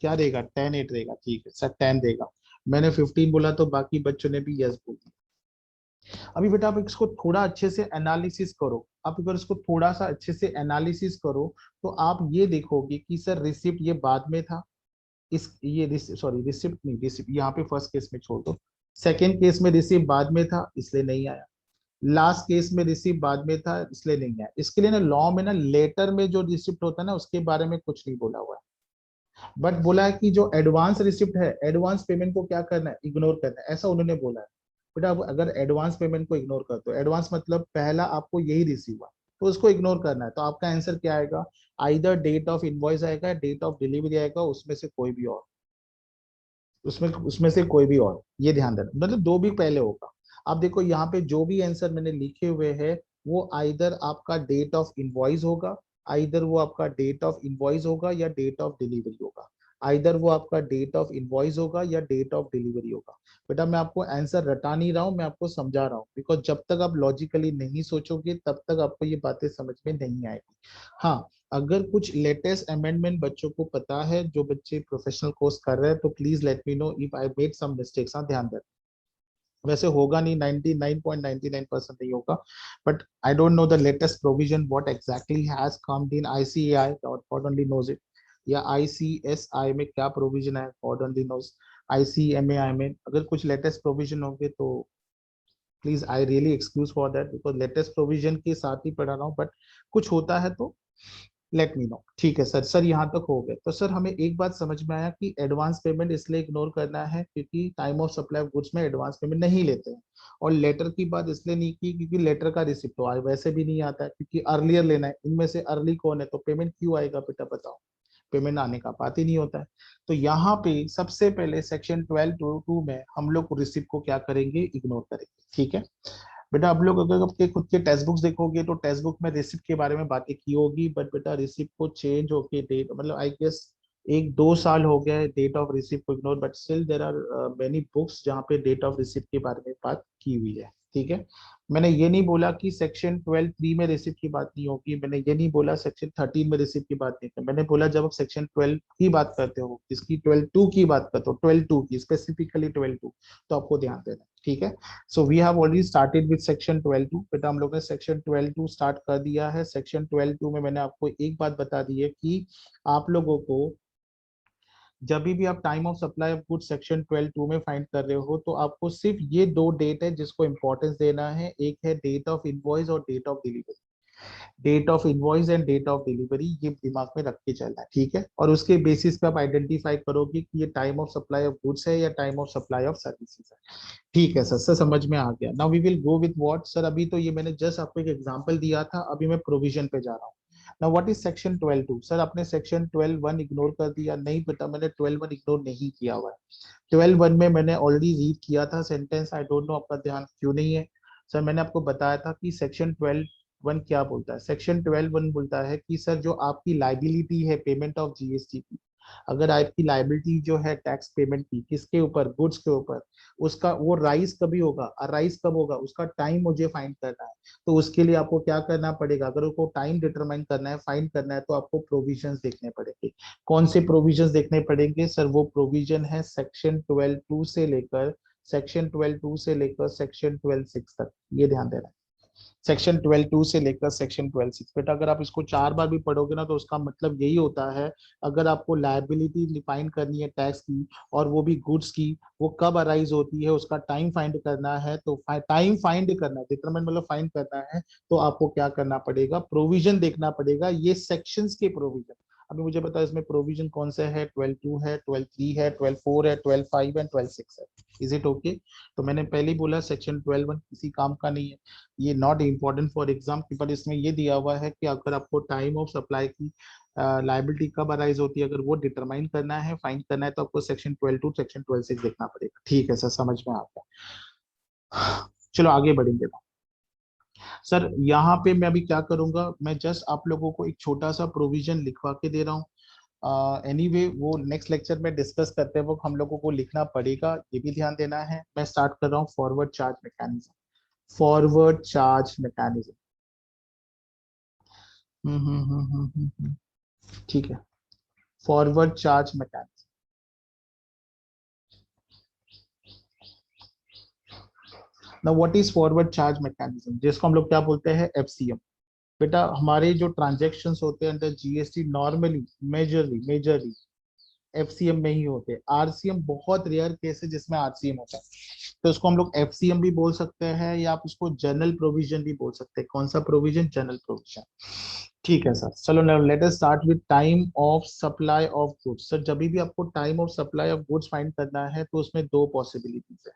क्या रहेगा, 10/8 रहेगा, ठीक है सर 10 देगा। मैंने 15 बोला तो बाकी बच्चों ने भी यस बोल दिया। अभी बेटा आप इसको थोड़ा अच्छे से एनालिसिस करो। आप अगर इसको थोड़ा सा अच्छे से एनालिसिस करो तो आप ये देखोगे कि सर रिसिप्ट ये बाद में था। इस ये सॉरी रिसिप्ट नहीं, रिसिप्ट यहाँ पे फर्स्ट केस में छोड़ दो। सेकेंड केस में रिसिप्ट बाद में था इसलिए नहीं आया। लास्ट केस में रिसिप्ट बाद में था इसलिए नहीं आया। इसके लिए ना लॉ में ना लेटर में जो रिसिप्ट होता है ना उसके बारे में कुछ नहीं बोला हुआ है। बट बोला है कि जो एडवांस रिसिप्ट है, एडवांस पेमेंट को क्या करना है, इग्नोर करना है, ऐसा उन्होंने बोला है। बेटा अब अगर एडवांस पेमेंट को इग्नोर कर दो, एडवांस मतलब पहला आपको यही रिसीव हुआ, तो उसको इग्नोर करना है। तो आपका आंसर क्या आएगा, आइदर डेट ऑफ इनवॉइस आएगा, डेट ऑफ डिलीवरी आएगा, उसमें से कोई भी और, उसमें उसमें से कोई भी और, ये ध्यान देना, मतलब दो भी पहले होगा। आप देखो यहाँ पे जो भी आंसर मैंने लिखे हुए हैं वो आइदर आपका डेट ऑफ इनवॉइस होगा, आइदर वो आपका डेट ऑफ इनवॉइस होगा या डेट ऑफ डिलीवरी होगा, आइदर वो आपका डेट ऑफ इनवॉइस होगा या डेट ऑफ डिलीवरी होगा। बेटा मैं आपको आंसर रटा नहीं रहा हूँ, मैं आपको समझा रहा हूँ, बिकॉज जब तक आप लॉजिकली नहीं सोचोगे तब तक आपको ये बातें समझ में नहीं आएगी। हाँ, अगर कुछ लेटेस्ट अमेंडमेंट बच्चों को पता है, जो बच्चे प्रोफेशनल कोर्स कर रहे हैं, तो please let me know if I made some mistakes. हाँ ध्यान दें, वैसे होगा नहीं, 99.99% नहीं होगा। But I don't know the latest provision what exactly has come in ICAI, God only knows it, या आईसीएसआई में क्या प्रोविजन है, गॉड ओनली नोज। आईसीएमएआई में अगर कुछ लेटेस्ट प्रोविजन होंगे तो please I really excuse for that, because latest provision के साथ ही पढ़ा रहा हूँ। बट कुछ होता है तो लेट मी नो, ठीक है सर। सर यहाँ तक हो गए तो सर हमें एक बात समझ में आया कि एडवांस पेमेंट इसलिए इग्नोर करना है क्योंकि time of supply of goods में एडवांस पेमेंट नहीं लेते हैं। और लेटर की बात इसलिए नहीं की क्योंकि लेटर का रिसिप्ट तो आज वैसे भी नहीं आता है, क्योंकि अर्लियर लेना है। इनमें से अर्ली कौन है, तो पेमेंट क्यों आएगा बेटा बताओ, पेमेंट आने का बात ही नहीं होता है। तो यहाँ पे सबसे पहले सेक्शन 12(2) में हम लोग रिसिप्ट को क्या करेंगे, इग्नोर करेंगे, ठीक है। बेटा आप लोग अगर आपके खुद के टेक्स्ट बुक्स देखोगे तो टेक्स्ट बुक में रिसिप्ट के बारे में बातें की होगी, बट बेटा रिसिप्ट को चेंज होके डेट, मतलब आई गेस 1-2 साल हो गया है डेट ऑफ रिसिप्ट को ignore, but still there are many books जहाँ पे डेट ऑफ रिसिप्ट के बारे में बात की हुई है, ठीक है। मैंने ये नहीं बोला कि सेक्शन 12(3) में रिसिप्ट की बात नहीं होगी, मैंने ये नहीं बोला सेक्शन 13 में रिसिप्ट की बात नहीं करते। मैंने बोला जब आप सेक्शन 12 की बात करते हो, इसकी 12(2) की बात करते हो, 12(2) की स्पेसिफिकली 12(2), तो आपको ध्यान देना है, ठीक है। So we have already started with section 12(2). बेटा हम लोग ने सेक्शन 12(2) स्टार्ट कर दिया है। सेक्शन 12(2) में मैंने आपको एक बात बता दी है कि आप लोगों को जब भी आप time of supply of good section 12(2) में फाइंड कर रहे हो तो आपको सिर्फ ये दो डेट है जिसको इंपॉर्टेंस देना है, एक है डेट ऑफ इनवॉइस और date of delivery. Date of invoice and date of delivery ये दिमाग में रख के चलना है, ठीक है। और उसके बेसिस पे आप आइडेंटिफाई करोगे कि ये time of supply of goods है या time of supply of services है। ठीक है सर, सर समझ में आ गया। Now we will go with what sir, अभी तो ये मैंने जस्ट आपको एक एग्जांपल दिया था, अभी मैं प्रोविजन पे जा रहा हूँ। Now what is section 12(2)? Sir आपने सेक्शन 12(1) इग्नोर कर दिया, नहीं बेटा मैंने 12(1) इग्नोर नहीं किया हुआ है। 12(1) में मैंने ऑलरेडी रीड किया था सेंटेंस, आई डोंट नो आपका ध्यान क्यों नहीं है। सर मैंने आपको बताया था कि सेक्शन 12(1) क्या बोलता है। सेक्शन 12(1) बोलता है कि सर जो आपकी लाइबिलिटी है पेमेंट ऑफ जीएसटी की, अगर आपकी लाइबिलिटी जो है टैक्स पेमेंट की, किसके ऊपर, गुड्स के ऊपर, उसका वो राइज कभी होगा, अराइज कब होगा, उसका टाइम मुझे फाइंड करना है। तो उसके लिए आपको क्या करना पड़ेगा, अगर उसको टाइम डिटरमाइन करना है, फाइंड करना है, तो आपको प्रोविजंस देखने पड़ेंगे। कौन से प्रोविजंस देखने पड़ेंगे सर? वो प्रोविजन है सेक्शन 12(2) से लेकर सेक्शन 12(6) तक, ये ध्यान देना है। सेक्शन 12(2) से लेकर सेक्शन 12(6). बेटा अगर आप इसको 4 बार भी पढ़ोगे ना तो उसका मतलब यही होता है, अगर आपको लायबिलिटी डिफाइन करनी है टैक्स की, और वो भी गुड्स की, वो कब अराइज होती है, उसका टाइम फाइंड करना है, तो टाइम फाइंड करना है, डिटरमाइन मतलब फाइंड करना है, तो आपको क्या करना पड़ेगा, प्रोविजन देखना पड़ेगा, ये सेक्शंस के प्रोविजन। अभी मुझे बताओ इसमें प्रोविजन कौन से है? 12(2) है, 12(3) है, 12(4) है, 12(5) एंड 12(6) है। Is it okay? तो मैंने पहले ही बोला सेक्शन 12(1) किसी काम का नहीं है, ये नॉट इम्पोर्टेंट फॉर एग्जाम, पर इसमें ये दिया हुआ है कि अगर आपको टाइम ऑफ सप्लाई की लाइबिलिटी कब अराइज होती है, अगर वो डिटरमाइन करना है, फाइंड करना है, तो आपको सेक्शन 12(2) सेक्शन 12(6) देखना पड़ेगा। ठीक है सर, समझ में आता है। चलो आगे बढ़ेंगे। सर यहाँ पे मैं अभी क्या करूंगा, मैं जस्ट आप लोगों को एक छोटा सा प्रोविजन लिखवा के दे रहा हूँ। एनीवे वो नेक्स्ट लेक्चर में डिस्कस करते वक्त हम लोगों को लिखना पड़ेगा, ये भी ध्यान देना है। मैं स्टार्ट कर रहा हूँ forward charge mechanism. Forward charge mechanism, ठीक है। Forward charge mechanism. Now what is forward charge mechanism, जिसको हम लोग क्या बोलते हैं, एफसीएम। बेटा हमारे जो ट्रांजैक्शंस होते हैं under GST normally majorly FCM में ही होते हैं। आरसीएम बहुत रेयर केस है जिसमें आरसीएम होता है, तो उसको हम लोग एफसीएम भी बोल सकते हैं, या आप उसको जनरल प्रोविजन भी बोल सकते हैं। कौन सा प्रोविजन? General provision. ठीक है सर, चलो now let us start with time of supply of goods. Sir जब भी आपको time of supply of goods find करना है तो उसमें दो पॉसिबिलिटीज है,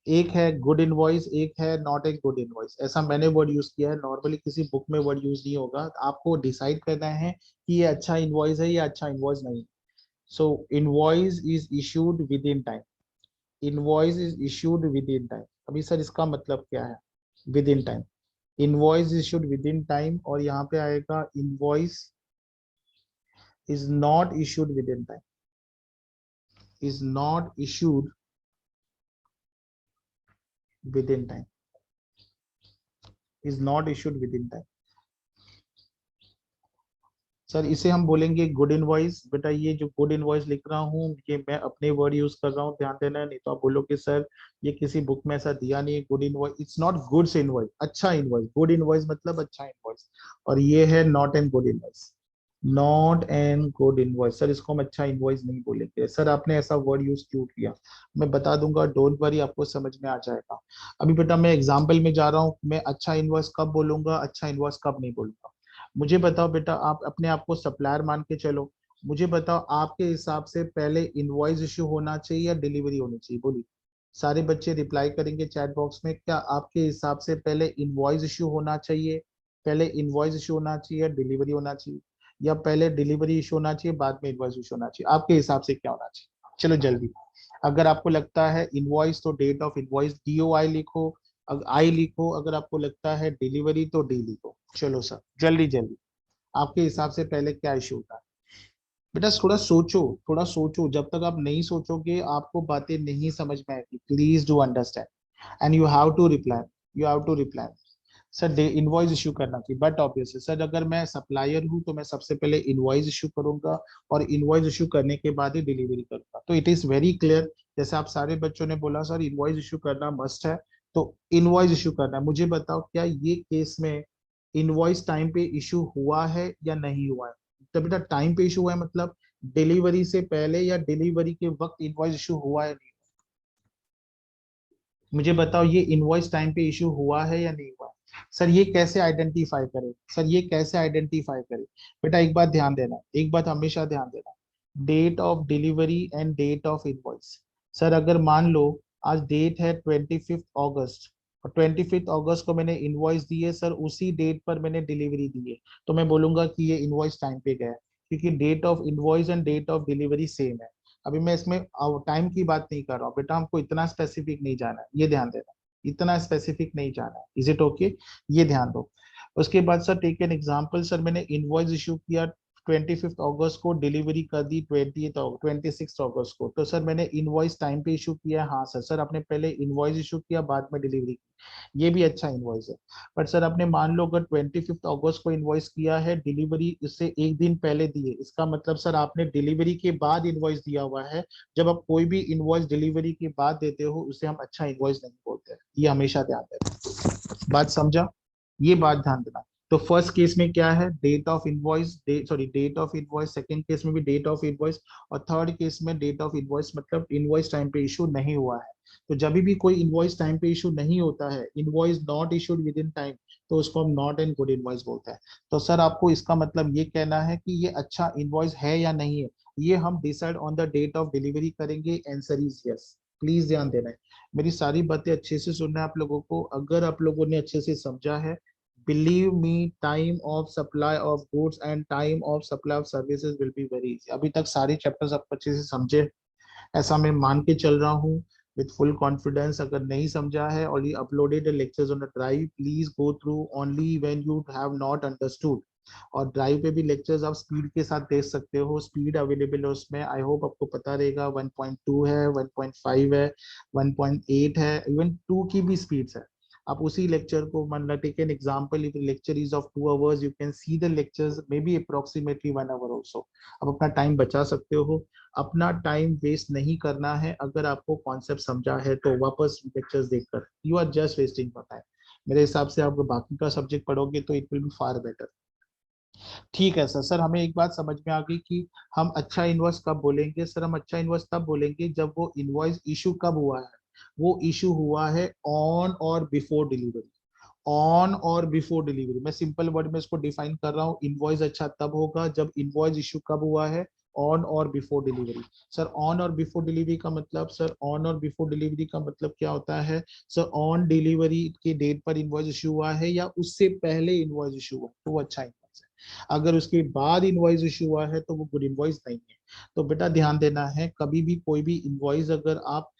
एक है गुड इनवॉइस, एक है नॉट ए गुड इनवॉइस। ऐसा मैंने वर्ड यूज किया है, नॉर्मली किसी बुक में वर्ड यूज नहीं होगा। आपको डिसाइड करना है कि ये अच्छा इनवॉइस है या अच्छा इनवॉइस नहीं। So invoice is issued within time, invoice is issued within time. अभी सर इसका मतलब क्या है within time? Invoice issued within time, और यहाँ पे आएगा invoice is not issued within time, is not issued within time, is not issued within time। Sir इसे हम बोलेंगे गुड इनवॉइस। बेटा ये जो गुड इनवॉइस लिख रहा हूँ ये मैं अपने वर्ड यूज कर रहा हूँ, ध्यान देना है, नहीं तो आप बोलोगे सर ये किसी बुक में ऐसा दिया नहीं है। Good invoice, it's not goods invoice, अच्छा इनवॉइस। गुड इनवॉइस मतलब अच्छा इनवॉइस, और ये है not an good invoice, not an good invoice. Sir इसको हम अच्छा इनवॉइस नहीं बोलेंगे। सर आपने ऐसा वर्ड यूज क्यों किया, मैं बता दूंगा, डोंट वरी, आपको समझ में आ जाएगा। अभी बेटा मैं एग्जाम्पल में जा रहा हूँ, मैं अच्छा इनवॉइस कब बोलूंगा, अच्छा इनवॉइस कब नहीं बोलूंगा। मुझे बताओ बेटा, आप अपने आप को सप्लायर मान के चलो, मुझे बताओ आपके हिसाब से पहले इनवॉइस इश्यू होना चाहिए या डिलीवरी होनी चाहिए? बोलिए, सारे बच्चे रिप्लाई करेंगे चैट बॉक्स में। क्या आपके हिसाब से पहले इनवॉइस इश्यू होना चाहिए, पहले इनवॉइस इश्यू होना चाहिए, डिलीवरी होना चाहिए, या पहले डिलीवरी इशू होना चाहिए बाद में इनवॉइस इशू होना चाहिए? आपके हिसाब से क्या होना चाहिए? चलो जल्दी। अगर आपको लगता है इनवॉइस तो डेट ऑफ इनवॉइस DOI लिखो, आई लिखो। अगर आपको लगता है डिलीवरी तो डी लिखो। चलो सर जल्दी जल्दी, आपके हिसाब से पहले क्या इशू होता है? बेटा थोड़ा सोचो, थोड़ा सोचो, जब तक आप नहीं सोचोगे आपको बातें नहीं समझ में आएगी। Please do understand and you have to reply, you have to reply. Sir invoice issue करना चाहिए, बट ऑब्वियसली सर अगर मैं सप्लायर हूं तो मैं सबसे पहले इनवॉइस इशू करूंगा, और इनवॉइस इशू करने के बाद ही डिलीवरी करूंगा। तो इट इज वेरी क्लियर, जैसे आप सारे बच्चों ने बोला सर इनवॉइस इशू करना मस्ट है, तो इनवॉइस इशू करना है। मुझे बताओ क्या ये केस में इनवॉइस टाइम पे इशू हुआ है या नहीं हुआ है? तो बेटा टाइम पे इशू हुआ है मतलब डिलीवरी से पहले या डिलीवरी के वक्त इनवॉइस इशू हुआ है नहीं? मुझे बताओ ये इनवॉइस टाइम पे इशू हुआ है या नहीं हुआ? सर ये कैसे आइडेंटिफाई करें? सर ये कैसे आइडेंटिफाई करें? बेटा एक बात ध्यान देना, एक बात हमेशा ध्यान देना, date of delivery and date of invoice. Sir अगर मान लो आज डेट है 25 अगस्त, और 25 अगस्त को मैंने इनवॉइस दी है सर, उसी डेट पर मैंने डिलीवरी दी है, तो मैं बोलूंगा कि ये इनवॉइस टाइम पे गया है, क्योंकि date of invoice and date of delivery same है। अभी मैं इसमें टाइम की बात नहीं कर रहा हूँ बेटा, हमको इतना स्पेसिफिक नहीं जाना है, ये ध्यान देना, इतना स्पेसिफिक नहीं जाना है। Is it okay? ये ध्यान दो। उसके बाद sir take an example, sir मैंने इनवॉइस इशू किया 25 अगस्त को, डिलीवरी कर दी 26 अगस्त को, तो सर मैंने इनवॉइस टाइम पे इशू किया है? हाँ सर। सर आपने पहले इनवॉइस इशू किया बाद में डिलीवरी की, ये भी अच्छा इनवॉइस है। बट सर आपने मान लो अगर 25 अगस्त को इनवॉइस किया है, डिलीवरी इससे एक दिन पहले दी है, इसका मतलब सर आपने डिलीवरी के बाद इनवॉइस दिया हुआ है। जब आप कोई भी इनवॉइस डिलीवरी के बाद देते हो उसे हम अच्छा इनवॉइस नहीं बोलते हैं, ये हमेशा ध्यान देना। बात समझा? ये बात ध्यान देना। तो फर्स्ट केस में क्या है, date of invoice, sorry date of invoice, second case में भी डेट ऑफ इनवॉइस, और थर्ड केस में डेट ऑफ इनवॉइस, मतलब इनवॉइस टाइम पे इशू नहीं हुआ है। तो जब भी कोई इनवॉइस टाइम पे इशू नहीं होता है, invoice not issued within time, तो उसको हम नॉट एंड गुड इनवॉइस बोलते हैं। तो सर आपको इसका मतलब ये कहना है कि ये अच्छा इनवॉइस है या नहीं है, ये हम decide on the date of delivery करेंगे। Answer is yes. प्लीज ध्यान देना है, मेरी सारी बातें अच्छे से सुनना है आप लोगों को। अगर आप लोगों ने अच्छे से समझा है, believe me, time of supply of goods and time of supply of services will be very easy. अभी तक सारे चैप्टर्स आप अच्छे से समझे, ऐसा मैं मान के चल रहा हूँ विथ फुल कॉन्फिडेंस। अगर नहीं समझा है, already uploaded lectures on the drive, please go through only when you have not understood. और ड्राइव पे भी लेक्चर्स आप स्पीड के साथ देख सकते हो, स्पीड अवेलेबल है उसमें, आई होप आपको पता रहेगा। 1.2 है, 1.5 है, 1.8 है, इवन 2 की भी स्पीड्स है। आप उसी लेक्चर को, मान लो take an example, if lecture is of 2 hours, you can see the lectures may be approximately 1 hour also. आप अपना टाइम बचा सकते हो। अपना टाइम वेस्ट नहीं करना है। अगर आपको कॉन्सेप्ट समझा है तो वापस लेक्चर्स देखकर, you are just wasting your time. मेरे हिसाब से आप बाकी का सब्जेक्ट पढ़ोगे तो it will be far better. ठीक है सर। सर हमें एक बात समझ में आ गई कि हम अच्छा इनवॉइस कब बोलेंगे। सर हम अच्छा इनवॉइस तब बोलेंगे जब वो इनवॉइस इशू कब हुआ है, वो इशू हुआ है ऑन और बिफोर डिलीवरी। ऑन और बिफोर डिलीवरी, मैं सिंपल वर्ड में इसको डिफाइन कर रहा हूँ। इनवॉइस अच्छा तब होगा जब इनवॉइस इशू कब हुआ है, ऑन और बिफोर डिलीवरी। सर ऑन और बिफोर डिलीवरी का मतलब, सर ऑन और बिफोर डिलीवरी का मतलब क्या होता है? सर ऑन डिलीवरी के डेट पर इनवॉइस इशू हुआ है या उससे पहले इनवॉइस इशू हुआ तो वो अच्छा इनवॉइस है। अगर उसके बाद इनवॉइस इशू हुआ है तो वो गुड इनवॉइस नहीं है। तो बेटा ध्यान देना है, कभी भी कोई भी इनवॉइस अगर आप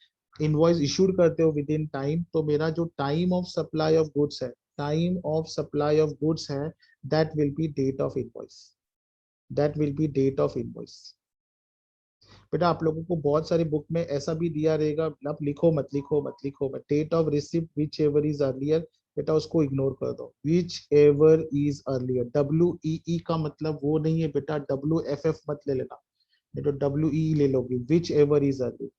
इनवॉइस इशूड करते हो विद इन टाइम, तो मेरा जो time of supply of goods है, time of supply of goods है, that will be date of invoice, that will be date of invoice. बेटा आप लोगों को बहुत सारी बुक में ऐसा भी दिया रहेगा, आप लिखो मत, लिखो मत, लिखो मत, date of receipt whichever is earlier, बेटा उसको इग्नोर कर दो। Whichever is earlier, WEE का मतलब वो नहीं है बेटा, WFF मत ले लेना, नहीं तो WEE ले लोगे। Which ever is earlier,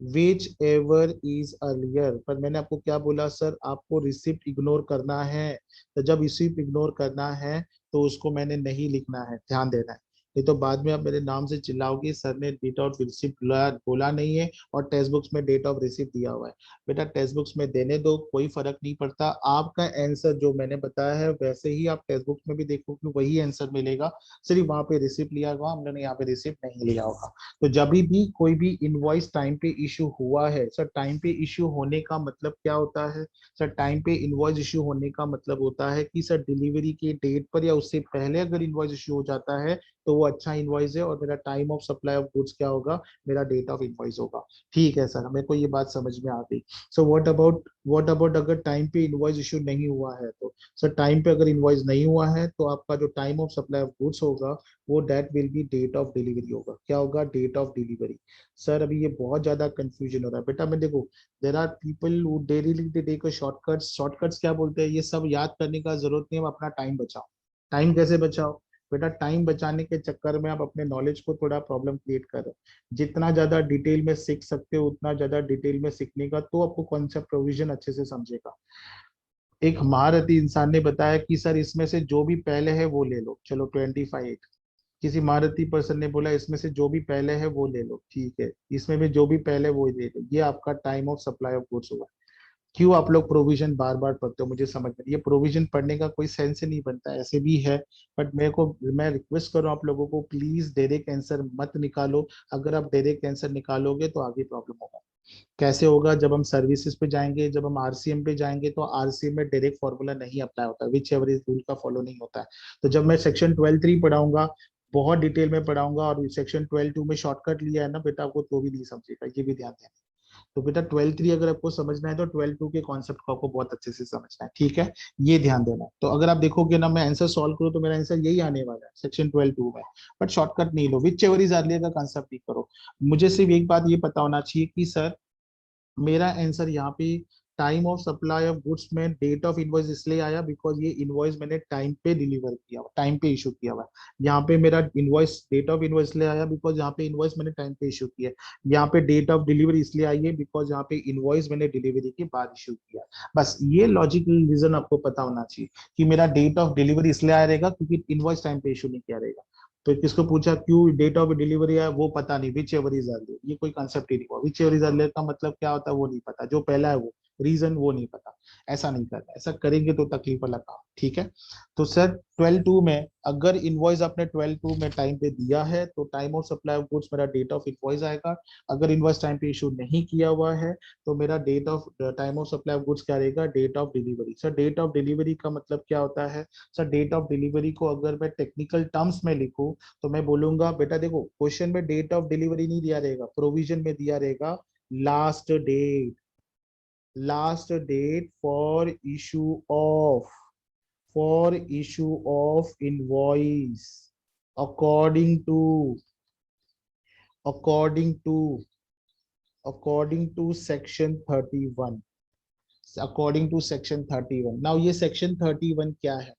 which ever is earlier, पर मैंने आपको क्या बोला सर, आपको रिसिप्ट इग्नोर करना है। तो जब रिसिप्ट इग्नोर करना है तो उसको मैंने नहीं लिखना है, ध्यान देना है। नहीं तो बाद में आप मेरे नाम से चिल्लाओगे, सर ने डेट ऑफ रिसिप्ट बोला नहीं है और टेक्स्ट बुक्स में डेट ऑफ रिसिप्ट दिया हुआ है। बेटा टेक्स्ट बुक्स में देने दो, कोई फर्क नहीं पड़ता। आपका आंसर जो मैंने बताया है वैसे ही आप टेक्स्ट बुक्स में भी देखोगे, वही आंसर मिलेगा। सिर्फ वहां पे रिसिप्ट लिया होगा, हम लोगों ने यहाँ पे रिसिप्ट नहीं लिया होगा। तो जब भी कोई भी इनवॉइस टाइम पे इशू हुआ है, सर टाइम पे इशू होने का मतलब क्या होता है? सर टाइम पे इनवॉइस इशू होने का मतलब होता है कि सर डिलीवरी के डेट पर या उससे पहले अगर इनवॉइस इशू हो जाता है तो वो अच्छा इनवॉइस है, और मेरा time of supply of goods क्या होगा, मेरा डेट ऑफ इनवॉइस होगा। ठीक है सर, हमें को ये बात समझ में आ गई। सो व्हाट अबाउट अगर टाइम पे इनवॉइस इशू नहीं हुआ है तो? सर टाइम पे अगर इनवॉइस नहीं हुआ है तो आपका जो time of supply of goods होगा वो that will be date of delivery होगा। क्या होगा? Date of delivery. सर अभी ये बहुत ज्यादा कंफ्यूजन हो रहा है बेटा। मैं देखो, there are people who daily take a shortcuts. Shortcuts क्या बोलते हैं, ये सब याद करने का जरूरत नहीं है, आप अपना टाइम बचाओ। टाइम कैसे बचाओ? बेटा टाइम बचाने के चक्कर में आप अपने नॉलेज को थोड़ा प्रॉब्लम क्रिएट कर रहे हो। जितना ज्यादा डिटेल में सीख सकते हो उतना ज्यादा डिटेल में सीखने का, तो आपको कॉन्सेप्ट प्रोविजन अच्छे से समझेगा। एक महारथी इंसान ने बताया कि सर इसमें से जो भी पहले है वो ले लो, चलो 25, किसी मारुति पर्सन ने बोला इसमें से जो भी पहले है वो ले लो, ठीक है, इसमें भी जो भी पहले वो ले लो, ये आपका time of supply of goods हुआ। क्यों आप लोग प्रोविजन बार बार पढ़ते हो, मुझे समझ नहीं, ये प्रोविजन पढ़ने का कोई सेंस ही नहीं बनता, ऐसे भी है। बट मैं रिक्वेस्ट कर रहा हूँ आप लोगों को, प्लीज डायरेक्ट आंसर मत निकालो। अगर आप डायरेक्ट आंसर निकालोगे तो आगे प्रॉब्लम होगा। कैसे होगा, जब हम सर्विसेज पे जाएंगे, जब हम आरसीएम पे जाएंगे, तो आरसीएम में डायरेक्ट फॉर्मूला नहीं अप्लाई होता, विच एवर इज रूल का फॉलो नहीं होता है। तो जब मैं सेक्शन 12(3) पढ़ाऊंगा, बहुत डिटेल में पढ़ाऊंगा, और सेक्शन 12(2) में शॉर्टकट लिया है ना बेटा आपको, तो भी नहीं समझेगा, ये भी ध्यान देना। तो बेटा 12(3) अगर आपको समझना है तो 12(2) के कॉन्सेप्ट को आपको बहुत अच्छे से समझना है, ठीक है, ये ध्यान देना है। तो अगर आप देखोगे ना, मैं आंसर सॉल्व करूँ तो मेरा आंसर यही आने वाला है सेक्शन 12(2) में। बट शॉर्टकट नहीं लो, विच एवर इज अर्लियर का कंसेप्ट नहीं करो। मुझे सिर्फ एक बात ये पता होना चाहिए कि सर मेरा आंसर यहाँ पे time of supply of goods में डेट ऑफ इनवॉइस इसलिए आया बिकॉज ये इनवॉइस मैंने टाइम पे डिलीवर किया हुआ, टाइम पे इशू किया हुआ है। यहाँ पे मेरा इनवॉइस डेट ऑफ इनवॉइस इसलिए आया बिकॉज यहाँ पे इनवॉइस मैंने टाइम पे इशू किया है। यहाँ पे डेट ऑफ डिलीवरी इसलिए आई है बिकॉज यहाँ पे इनवॉइस मैंने डिलीवरी के बाद इशू किया। बस ये लॉजिकल रीजन आपको पता होना चाहिए कि मेरा डेट ऑफ डिलीवरी इसलिए आया रहेगा क्योंकि इनवॉइस टाइम पे इशू नहीं किया रहेगा। तो किसको पूछा क्यों डेट ऑफ डिलीवरी है, वो पता नहीं, विच एवर इज अर्लियर, ये कोई कंसेप्ट ही नहीं हुआ। विच एवर इज अर्लियर का मतलब क्या होता है वो नहीं पता, जो पहला है वो रीजन वो नहीं पता। ऐसा नहीं करना, ऐसा करेंगे तो तकलीफ वाला काम, ठीक है। तो सर 12(2) में अगर इनवॉइस आपने 12(2) में टाइम पे दिया है तो time of supply of goods मेरा डेट ऑफ इनवॉइस आएगा। अगर इनवॉइस टाइम पे इशू नहीं किया हुआ है तो मेरा date of time of supply of goods क्या रहेगा, date of delivery. Sir date of delivery का मतलब क्या होता है, सर डेट ऑफ डिलीवरी को अगर मैं टेक्निकल टर्म्स में लिखूं तो मैं बोलूंगा बेटा देखो क्वेश्चन में डेट ऑफ डिलीवरी नहीं दिया रहेगा, प्रोविजन में दिया रहेगा last date, last date for issue of invoice according to according to according to section 31, according to section 31। Now ये सेक्शन 31 क्या है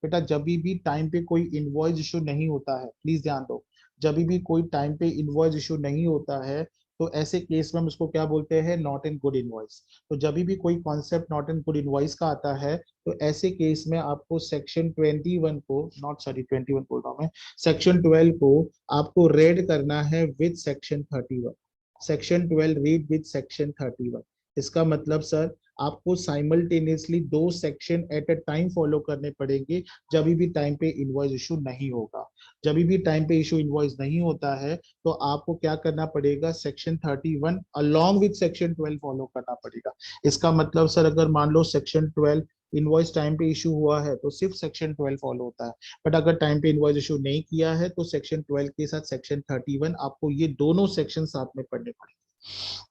बेटा, जब भी टाइम पे कोई इनवॉइस इशू नहीं होता है, प्लीज ध्यान दो, जब भी कोई टाइम पे इनवॉइस इशू नहीं होता है तो ऐसे केस में हम उसको क्या बोलते हैं, नॉट इन गुड इनवॉइस। तो जब भी कोई concept not in good invoice का आता है तो ऐसे केस में आपको सेक्शन 21 को, नॉट सॉरी 21 बोल रहा हूं मैं, सेक्शन 12 को आपको रेड करना है with section 31। Section 12 read with section 31। इसका मतलब सर आपको साइमल्टेनियसली दो section at a time follow करने पड़ेंगे जब भी टाइम पे इनवॉइस इशू नहीं होगा। जब भी टाइम पे इशू इनवॉइस नहीं होता है तो आपको क्या करना पड़ेगा, section 31 along with section 12 follow करना पड़ेगा। इसका मतलब सर अगर मान लो सेक्शन 12 इनवॉइस टाइम पे इशू हुआ है तो सिर्फ सेक्शन 12 फॉलो होता है। बट अगर टाइम पे इनवॉइस इशू नहीं किया है तो सेक्शन 12 के साथ सेक्शन 31 आपको ये दोनों सेक्शन साथ में पढ़ने पड़ेंगे।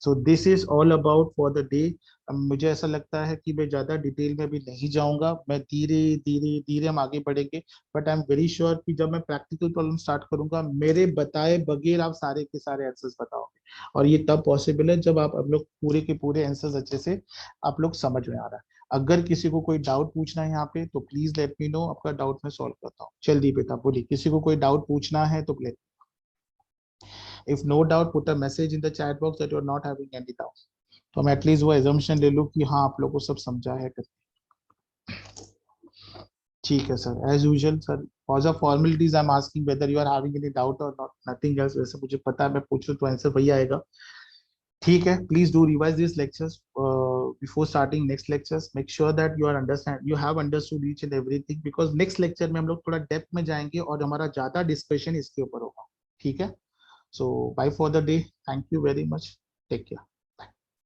So this is all about for the day. मुझे ऐसा लगता है कि मैं ज्यादा डिटेल में भी नहीं जाऊंगा, मैं धीरे धीरे धीरे हम आगे बढ़ेंगे। But I am very sure कि जब मैं प्रैक्टिकल प्रॉब्लम स्टार्ट करूंगा मेरे बताए बगैर आप सारे के सारे आंसर्स बताओगे, और ये तब पॉसिबल है जब आप लोग पूरे के पूरे आंसर्स अच्छे से आप लोग समझ में आ रहा है। अगर किसी को कोई डाउट पूछना है यहाँ पे तो प्लीज लेट मी नो, आपका डाउट मैं सॉल्व करता हूँ। जल्दी बेटा बोलिए, किसी को कोई डाउट पूछना है तो please, if no doubt put a message in the chat box that you're not having any doubt। तो मैं एटलीस्ट वो एजम्पशन ले लूं कि हाँ आप लोगों को सब समझा है करके। ठीक है sir, as usual sir for the formalities I am asking whether you are having any doubt or not, nothing else. वैसे मुझे पता है मैं पूछूं तो आंसर वही आएगा, ठीक है। Please do revise this lectures before starting next lectures, make sure that you are understand, you have understood each and everything, because next lecture में हम लोग थोड़ा डेप्थ में जाएंगे और हमारा ज्यादा डिस्कशन इसके ऊपर होगा, ठीक है। So bye for the day. Thank you very much. Take care.